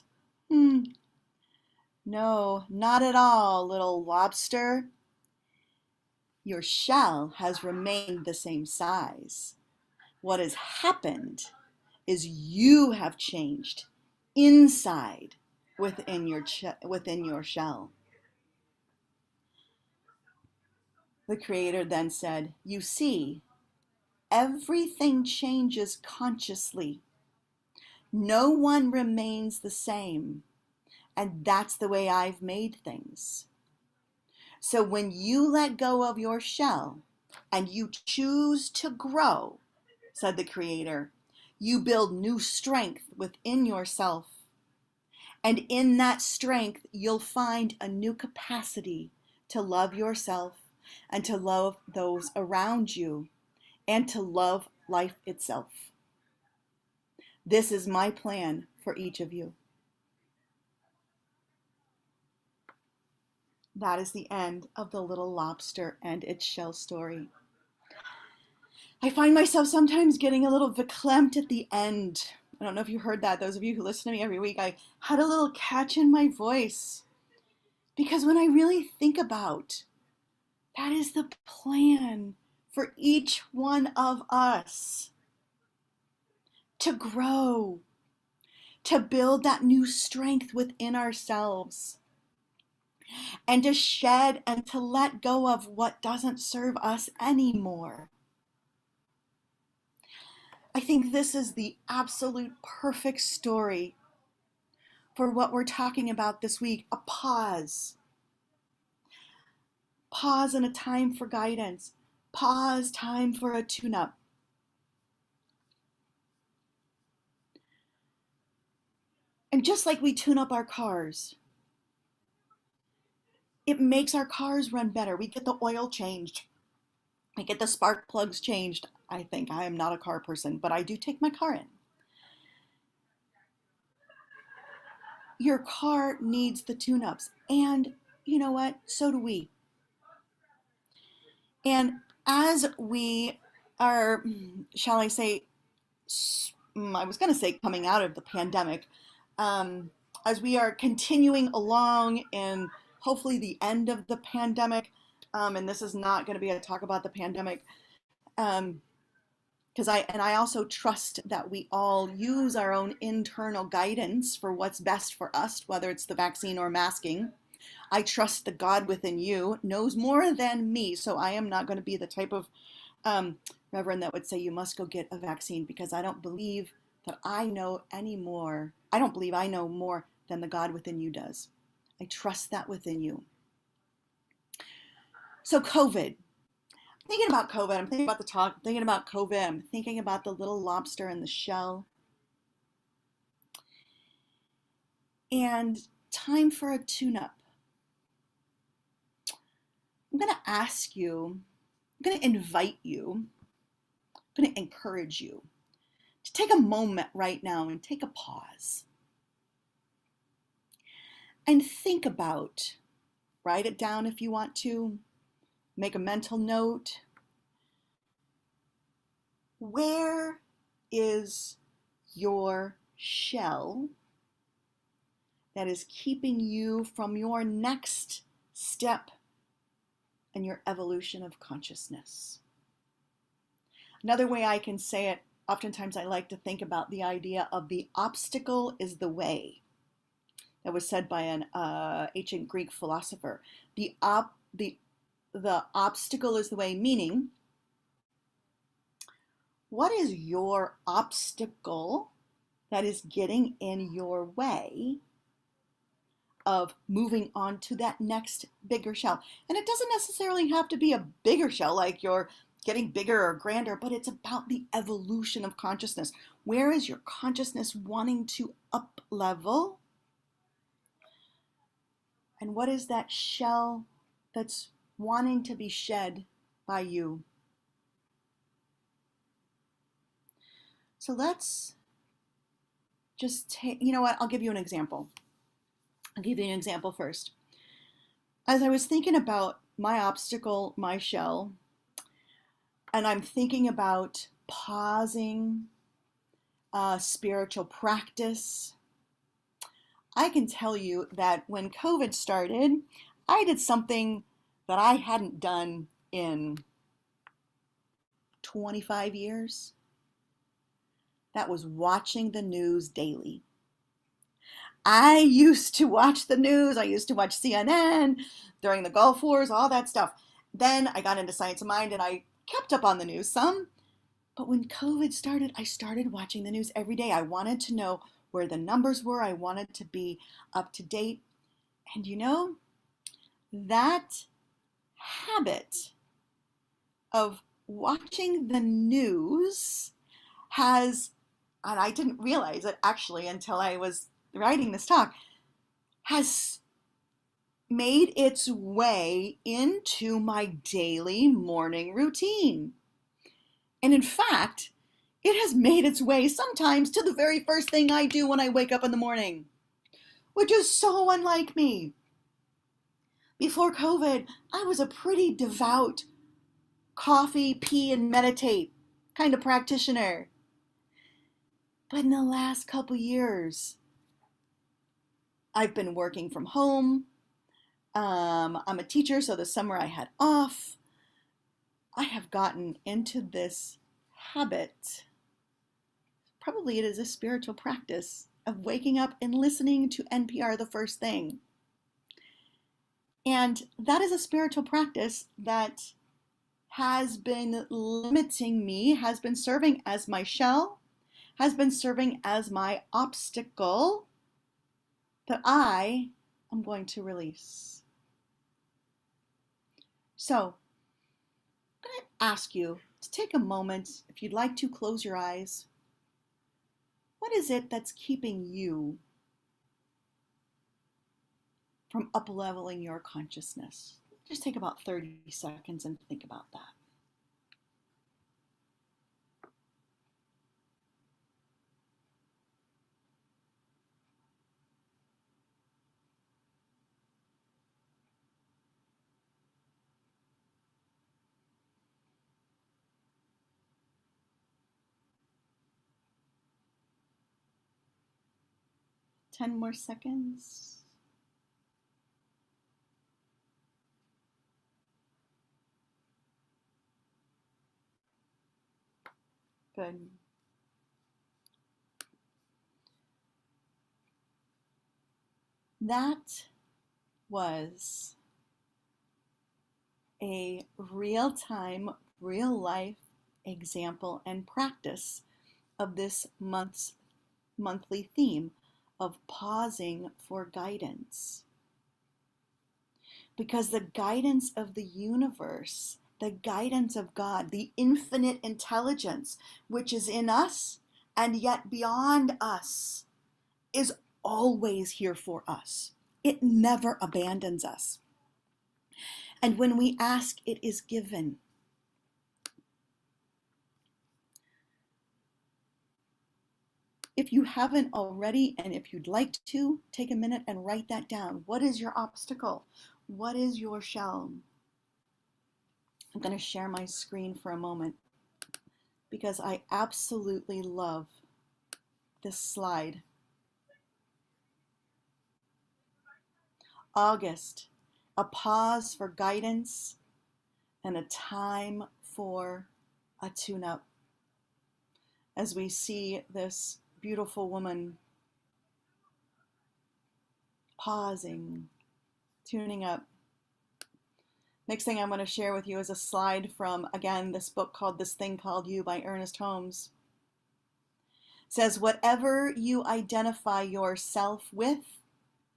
[SPEAKER 6] No, not at all, little lobster. Your shell has remained the same size. What has happened is you have changed inside within your shell. The Creator then said, you see, everything changes consciously. No one remains the same. And that's the way I've made things. So when you let go of your shell and you choose to grow, said the Creator, you build new strength within yourself. And in that strength, you'll find a new capacity to love yourself and to love those around you and to love life itself. This is my plan for each of you. That is the end of the little lobster and its shell story. I find myself sometimes getting a little verklempt at the end. I don't know if you heard that. Those of you who listen to me every week, I had a little catch in my voice. Because when I really think about, that is the plan for each one of us. To grow, to build that new strength within ourselves, and to shed and to let go of what doesn't serve us anymore. I think this is the absolute perfect story for what we're talking about this week, a pause. Pause and a time for guidance. Pause, time for a tune-up. And just like we tune up our cars, it makes our cars run better. We get the oil changed. We get the spark plugs changed. I think I am not a car person, but I do take my car in. Your car needs the tune-ups. And you know what? So do we. And as we are, shall I say, I was going to say coming out of the pandemic, as we are continuing along in hopefully the end of the pandemic, and this is not going to be a talk about the pandemic, because I also trust that we all use our own internal guidance for what's best for us, whether it's the vaccine or masking. I trust the God within you knows more than me, so I am not going to be the type of reverend that would say you must go get a vaccine, because I don't believe that I know any more. I don't believe I know more than the God within you does. I trust that within you. So COVID. Thinking about COVID, I'm thinking about the talk, I'm thinking about COVID, I'm thinking about the little lobster in the shell. And time for a tune-up. I'm going to ask you, I'm going to invite you, I'm going to encourage you to take a moment right now and take a pause. And think about, write it down if you want to, make a mental note. Where is your shell that is keeping you from your next step in your evolution of consciousness? Another way I can say it, oftentimes I like to think about the idea of the obstacle is the way. That was said by an ancient Greek philosopher. The obstacle is the way, meaning, what is your obstacle that is getting in your way of moving on to that next bigger shell? And it doesn't necessarily have to be a bigger shell, like you're getting bigger or grander, but it's about the evolution of consciousness. Where is your consciousness wanting to up level? And what is that shell that's wanting to be shed by you? So let's just take, you know what, I'll give you an example. I'll give you an example first. As I was thinking about my obstacle, my shell, and I'm thinking about pausing spiritual practice, I can tell you that when COVID started, I did something that I hadn't done in 25 years. That was watching the news daily. I used to watch the news. I used to watch CNN during the Gulf Wars, all that stuff. Then I got into Science of Mind and I kept up on the news some. But when COVID started, I started watching the news every day. I wanted to know where the numbers were. I wanted to be up to date. And you know, that habit of watching the news has, and I didn't realize it actually until I was writing this talk, has made its way into my daily morning routine. And in fact, it has made its way sometimes to the very first thing I do when I wake up in the morning, which is so unlike me. Before COVID, I was a pretty devout coffee, pee, and meditate kind of practitioner. But in the last couple years, I've been working from home. I'm a teacher, so the summer I had off. I have gotten into this habit. Probably it is a spiritual practice of waking up and listening to NPR the first thing. And that is a spiritual practice that has been limiting me, has been serving as my shell, has been serving as my obstacle that I am going to release. So I'm going to ask you to take a moment, if you'd like to close your eyes. What is it that's keeping you from up-leveling your consciousness? Just take about 30 seconds and think about that. Ten more seconds. Good. That was a real-time, real-life example and practice of this monthly theme of pausing for guidance. Because the guidance of the universe, the guidance of God, the infinite intelligence which is in us and yet beyond us, is always here for us. It never abandons us. And when we ask, it is given. If you haven't already, and if you'd like to, take a minute and write that down. What is your obstacle? What is your shell? I'm going to share my screen for a moment because I absolutely love this slide. August, a pause for guidance and a time for a tune-up. As we see this beautiful woman pausing, tuning up. Next thing I'm going to share with you is a slide from, again, this book called This Thing Called You by Ernest Holmes. It says, whatever you identify yourself with,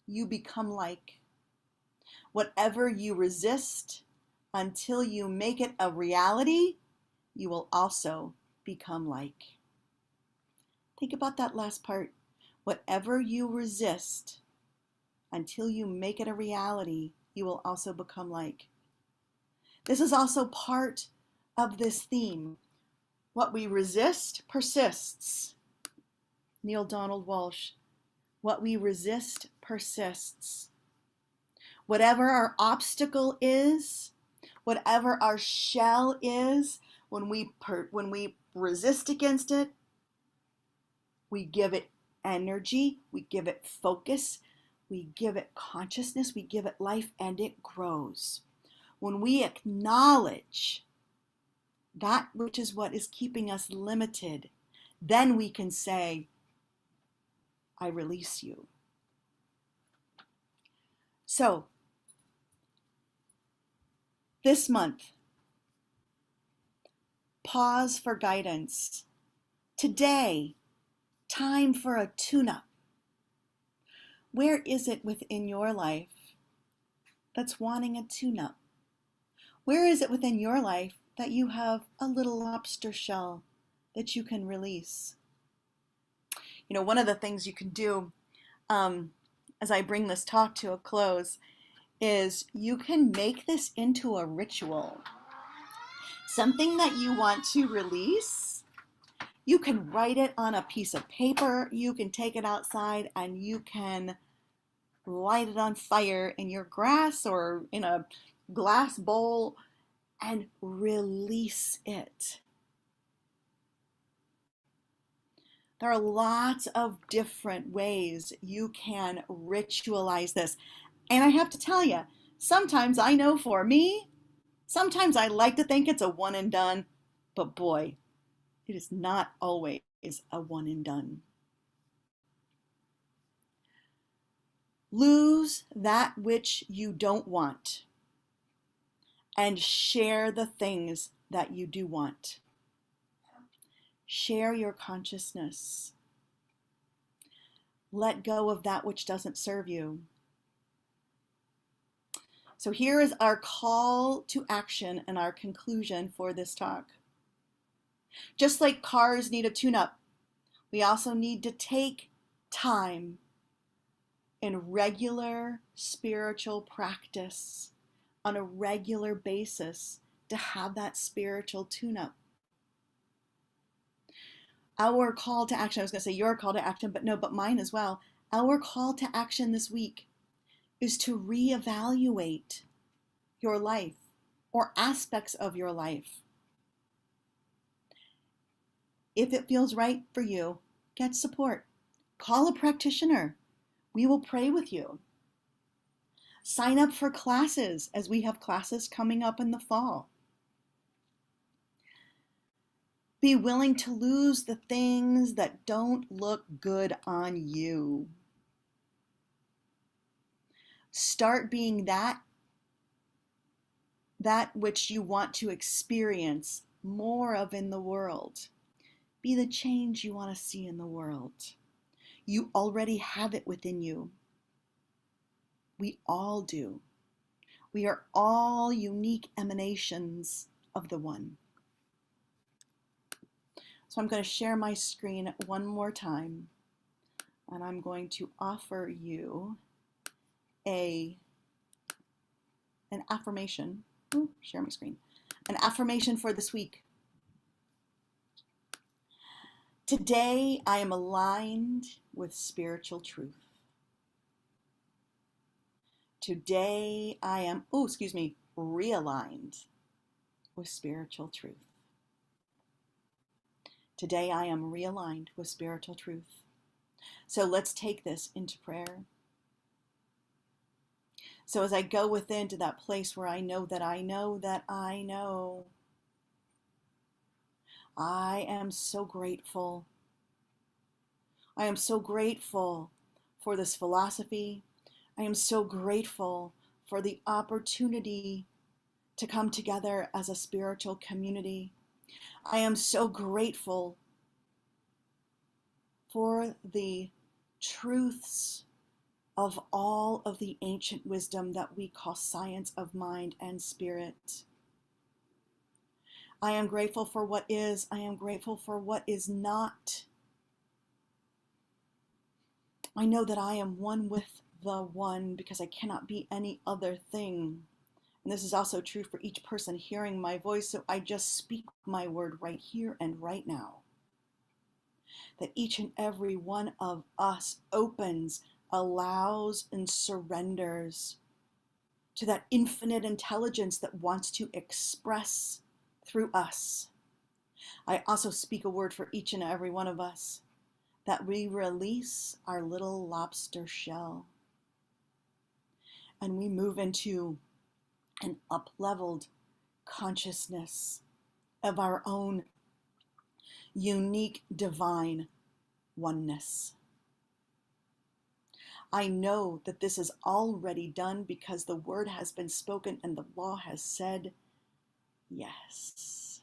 [SPEAKER 6] you become like. Whatever you resist until you make it a reality, you will also become like. Think about that last part. Whatever you resist until you make it a reality, you will also become like. This is also part of this theme. What we resist persists. Neil Donald Walsh. What we resist persists. Whatever our obstacle is, whatever our shell is, when we resist against it, we give it energy, we give it focus, we give it consciousness, we give it life, and it grows. When we acknowledge that which is what is keeping us limited, then we can say, I release you. So, this month, pause for guidance. Today, time for a tune-up. Where is it within your life that's wanting a tune-up? Where is it within your life that you have a little lobster shell that you can release? You know, one of the things you can do as I bring this talk to a close is you can make this into a ritual. Something that you want to release, you can write it on a piece of paper, you can take it outside, and you can light it on fire in your grass or in a glass bowl and release it. There are lots of different ways you can ritualize this. And I have to tell you, sometimes I know for me, sometimes I like to think it's a one and done, but boy, it is not always a one and done. Lose that which you don't want and share the things that you do want. Share your consciousness. Let go of that which doesn't serve you. So here is our call to action and our conclusion for this talk. Just like cars need a tune-up, we also need to take time in regular spiritual practice on a regular basis to have that spiritual tune-up. Our call to action, I was going to say your call to action, but mine as well. Our call to action this week is to reevaluate your life or aspects of your life. If it feels right for you, get support. Call a practitioner. We will pray with you. Sign up for classes as we have classes coming up in the fall. Be willing to lose the things that don't look good on you. Start being that which you want to experience more of in the world. Be the change you want to see in the world. You already have it within you. We all do. We are all unique emanations of the One. So I'm going to share my screen one more time, and I'm going to offer you an affirmation. Share my screen. An affirmation for this week. Today, I am aligned with spiritual truth. Today, I am, realigned with spiritual truth. Today, I am realigned with spiritual truth. So let's take this into prayer. So as I go within to that place where I know that I know that I know, I am so grateful. I am so grateful for this philosophy. I am so grateful for the opportunity to come together as a spiritual community. I am so grateful for the truths of all of the ancient wisdom that we call science of mind and spirit. I am grateful for what is. I am grateful for what is not. I know that I am one with the one because I cannot be any other thing. And this is also true for each person hearing my voice, so I just speak my word right here and right now. That each and every one of us opens, allows, and surrenders to that infinite intelligence that wants to express through us. I also speak a word for each and every one of us, that we release our little lobster shell and we move into an up-leveled consciousness of our own unique divine oneness. I know that this is already done because the word has been spoken and the law has said yes.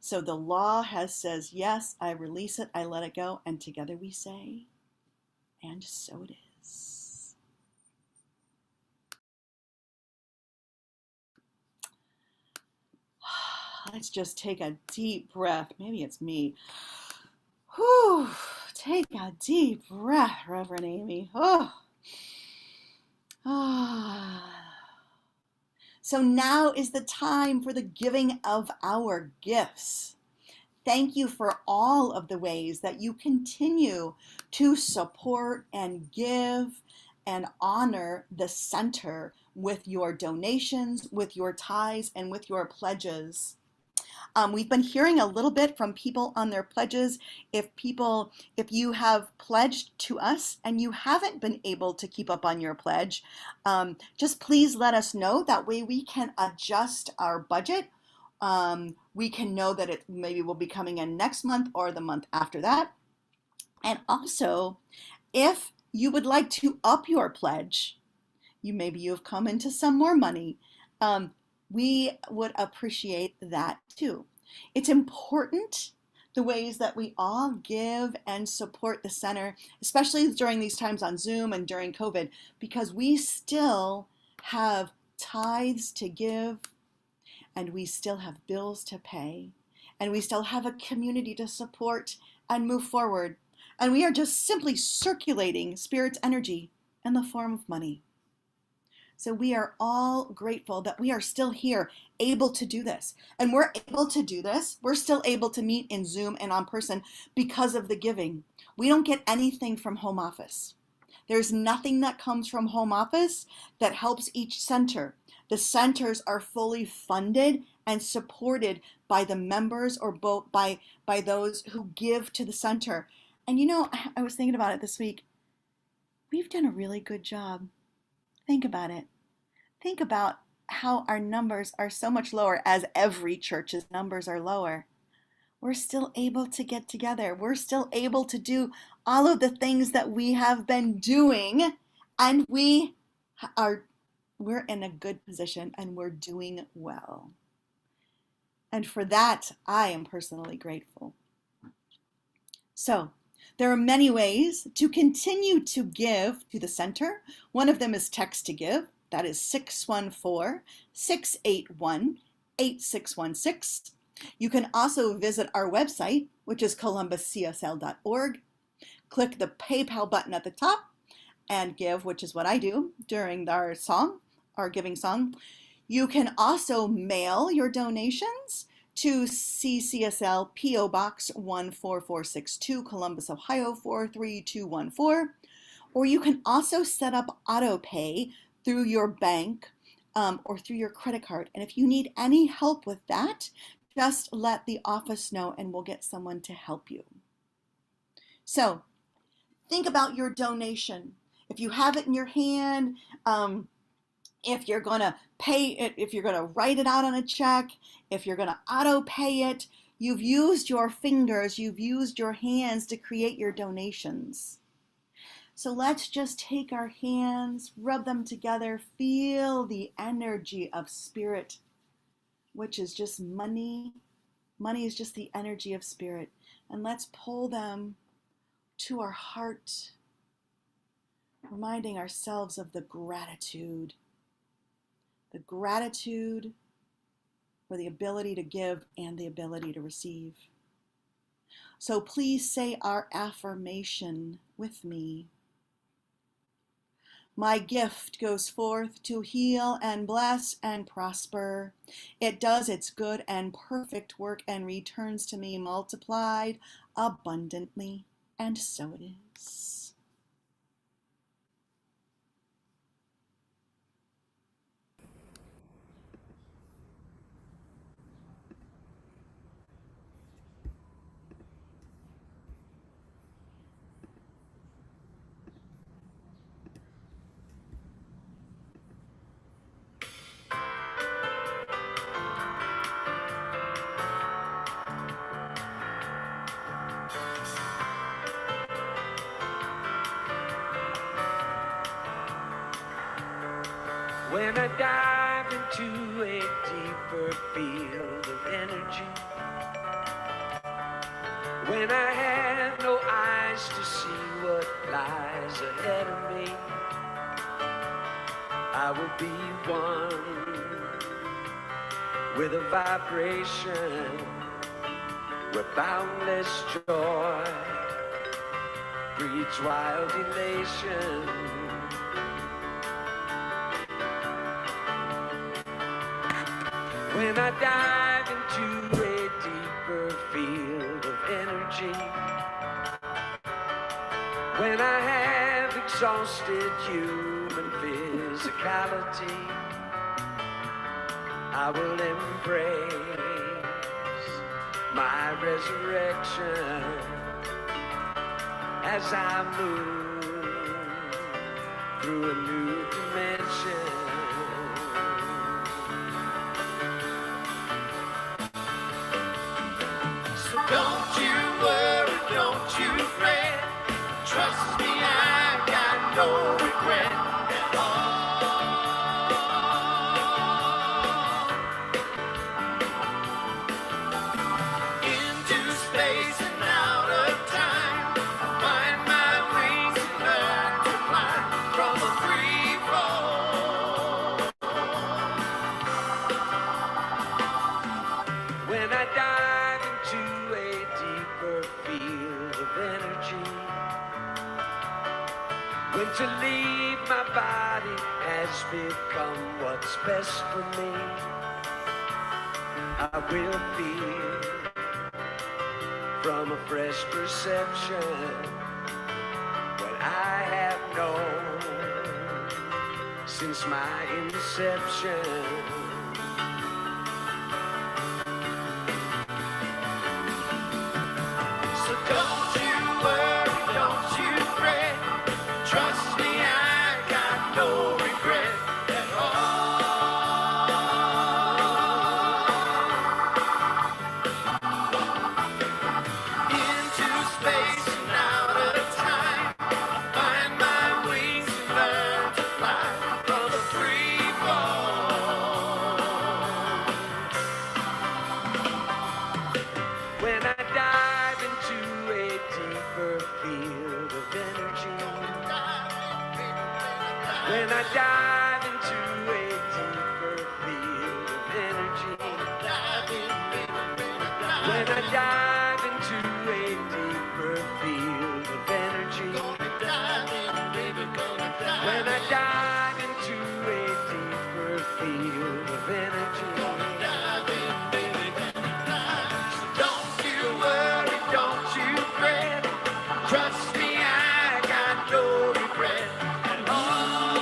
[SPEAKER 6] So the law says yes, I release it, I let it go, and together we say, and so it is. Let's just take a deep breath. Maybe it's me. Whew. Take a deep breath, Reverend Amy. Oh. Ah. So now is the time for the giving of our gifts. Thank you for all of the ways that you continue to support and give and honor the center with your donations, with your tithes, and with your pledges. We've been hearing a little bit from people on their pledges. If you have pledged to us and you haven't been able to keep up on your pledge, just please let us know. That way we can adjust our budget. We can know that it maybe will be coming in next month or the month after that. And also, if you would like to up your pledge, maybe you've come into some more money, we would appreciate that too. It's important the ways that we all give and support the center, especially during these times on Zoom and during COVID, because we still have tithes to give and we still have bills to pay and we still have a community to support and move forward. And we are just simply circulating Spirit's energy in the form of money. So we are all grateful that we are still here, able to do this. And we're able to do this. We're still able to meet in Zoom and on person because of the giving. We don't get anything from home office. There's nothing that comes from home office that helps each center. The centers are fully funded and supported by the members or by those who give to the center. And I was thinking about it this week. We've done a really good job. Think about it. Think about how our numbers are so much lower, as every church's numbers are lower. We're still able to get together. We're still able to do all of the things that we have been doing, and we're in a good position and we're doing well. And for that, I am personally grateful. So, there are many ways to continue to give to the center. One of them is text to give. That is 614-681-8616. You can also visit our website, which is columbuscsl.org. Click the PayPal button at the top and give, which is what I do during our giving song. You can also mail your donations to CCSL P.O. Box 14462, Columbus, Ohio 43214. Or you can also set up auto pay through your bank or through your credit card. And if you need any help with that, just let the office know and we'll get someone to help you. So think about your donation. If you have it in your hand, if you're going to pay it, if you're going to write it out on a check, if you're going to auto pay it, you've used your fingers, you've used your hands to create your donations. So let's just take our hands, rub them together, feel the energy of Spirit, which is just money. Money is just the energy of Spirit. And let's pull them to our heart, reminding ourselves of the gratitude for the ability to give and the ability to receive. So please say our affirmation with me. My gift goes forth to heal and bless and prosper. It does its good and perfect work and returns to me multiplied abundantly, and so it is.
[SPEAKER 7] When I dive into a deeper field of energy, when I have no eyes to see what lies ahead of me, I will be one with a vibration where boundless joy breeds wild elation. When I dive into a deeper field of energy, when I have exhausted human physicality, I will embrace my resurrection as I move through a new dimension. Don't you worry, don't you fret. Trust me, I got no regret at all. Into space and out of time, I find my wings and learn to fly from a free fall. When I dive into a deeper field of energy, when to leave my body has become what's best for me, I will feel from a fresh perception what I have known since my inception. So don't you worry, don't you fret. Trust me, I got no regret at all. Into space and out of time, I find my wings and learn to fly from a free fall. When I dive into a deeper field of energy, when I dive into a deeper field of energy, when I dive into a deeper field of energy, when I dive into a deeper field of energy, don't you worry, don't you fret. Trust me, I got no regret at all.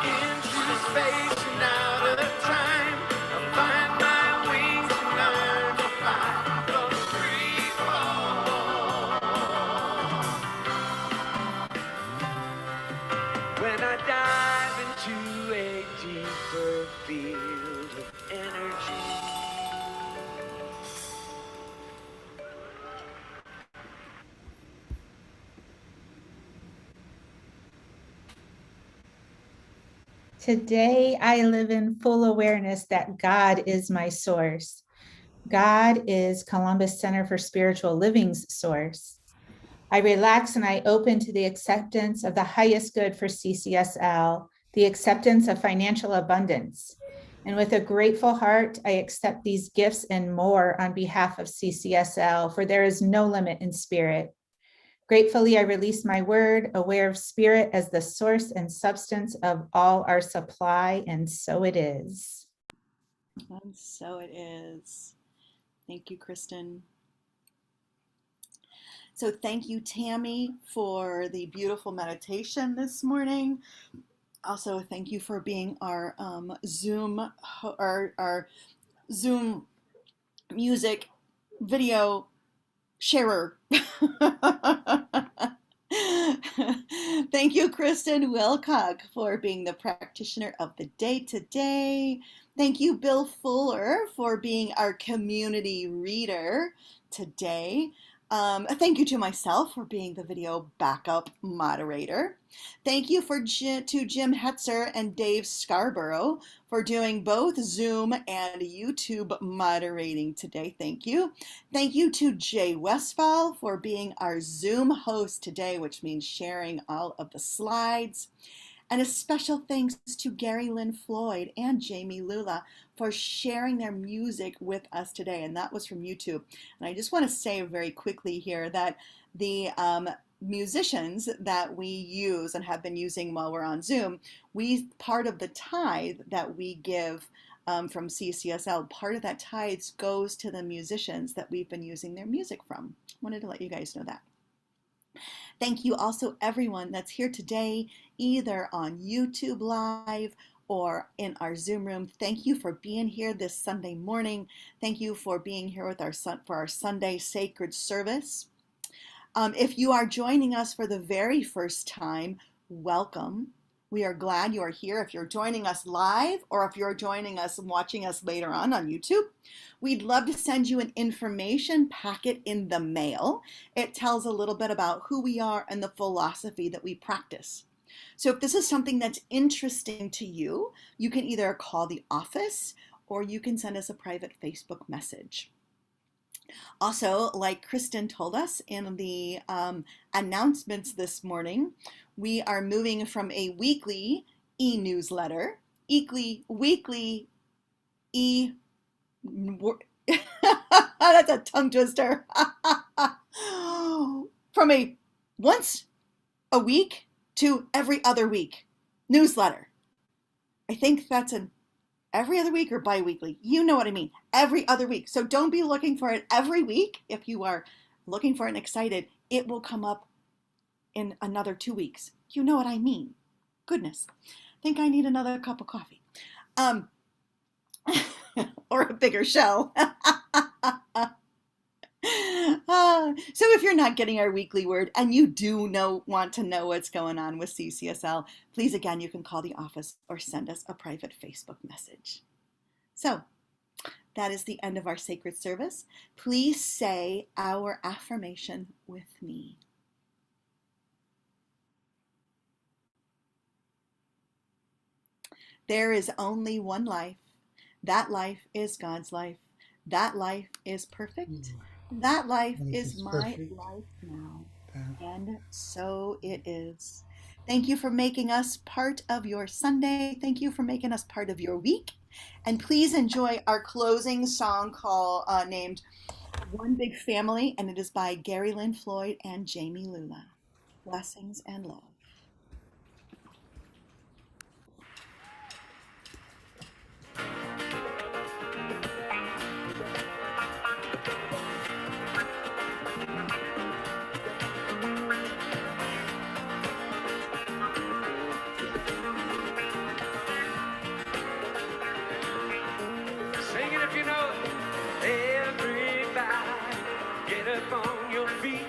[SPEAKER 7] Into space and out of time, I find my wings and learn to fly from a free fall. When I dive into a deeper field of energy.
[SPEAKER 5] Today, I live in full awareness that God is my source. God is Columbus Center for Spiritual Living's source. I relax and I open to the acceptance of the highest good for CCSL, the acceptance of financial abundance. And with a grateful heart, I accept these gifts and more on behalf of CCSL, for there is no limit in spirit. Gratefully, I release my word, aware of spirit as the source and substance of all our supply, and so it is.
[SPEAKER 6] And so it is. Thank you, Kristen. So thank you, Tammy, for the beautiful meditation this morning. Also, thank you for being our Zoom music video sharer. Thank you, Kristen Wilcock, for being the practitioner of the day today. Thank you, Bill Fuller, for being our community reader today. Thank you to myself for being the video backup moderator. Thank you to Jim Hetzer and Dave Scarborough for doing both Zoom and YouTube moderating today. Thank you. Thank you to Jay Westfall for being our Zoom host today, which means sharing all of the slides. And a special thanks to Gary Lynn Floyd and Jamie Lula for sharing their music with us today. And that was from YouTube. And I just want to say very quickly here that the musicians that we use and have been using while we're on Zoom, part of the tithe that we give from CCSL, part of that tithe goes to the musicians that we've been using their music from. I wanted to let you guys know that. Thank you also everyone that's here today, either on YouTube Live or in our Zoom room. Thank you for being here this Sunday morning. Thank you for being here with for our Sunday sacred service. If you are joining us for the very first time, welcome. We are glad you are here. If you're joining us live or if you're joining us and watching us later on YouTube, we'd love to send you an information packet in the mail. It tells a little bit about who we are and the philosophy that we practice. So if this is something that's interesting to you, you can either call the office or you can send us a private Facebook message. Also, like Kristen told us in the announcements this morning, we are moving from a weekly e-newsletter, weekly e... That's a tongue twister. From a once a week to every other week newsletter. I think that's an every other week or bi-weekly. You know what I mean. Every other week. So don't be looking for it every week. If you are looking for it and excited, it will come up in another 2 weeks. You know what I mean. Goodness. I think I need another cup of coffee. Or a bigger shell. So if you're not getting our weekly word and you do want to know what's going on with CCSL, please, again, you can call the office or send us a private Facebook message. So that is the end of our sacred service. Please say our affirmation with me. There is only one life. That life is God's life. That life is perfect. That life is my life now. And so it is. Thank you for making us part of your Sunday. Thank you for making us part of your week. And please enjoy our closing song named One Big Family, and it is by Gary Lynn Floyd and Jamie Lula. Blessings and love.
[SPEAKER 7] Sing it if you know it. Everybody, get up on your feet.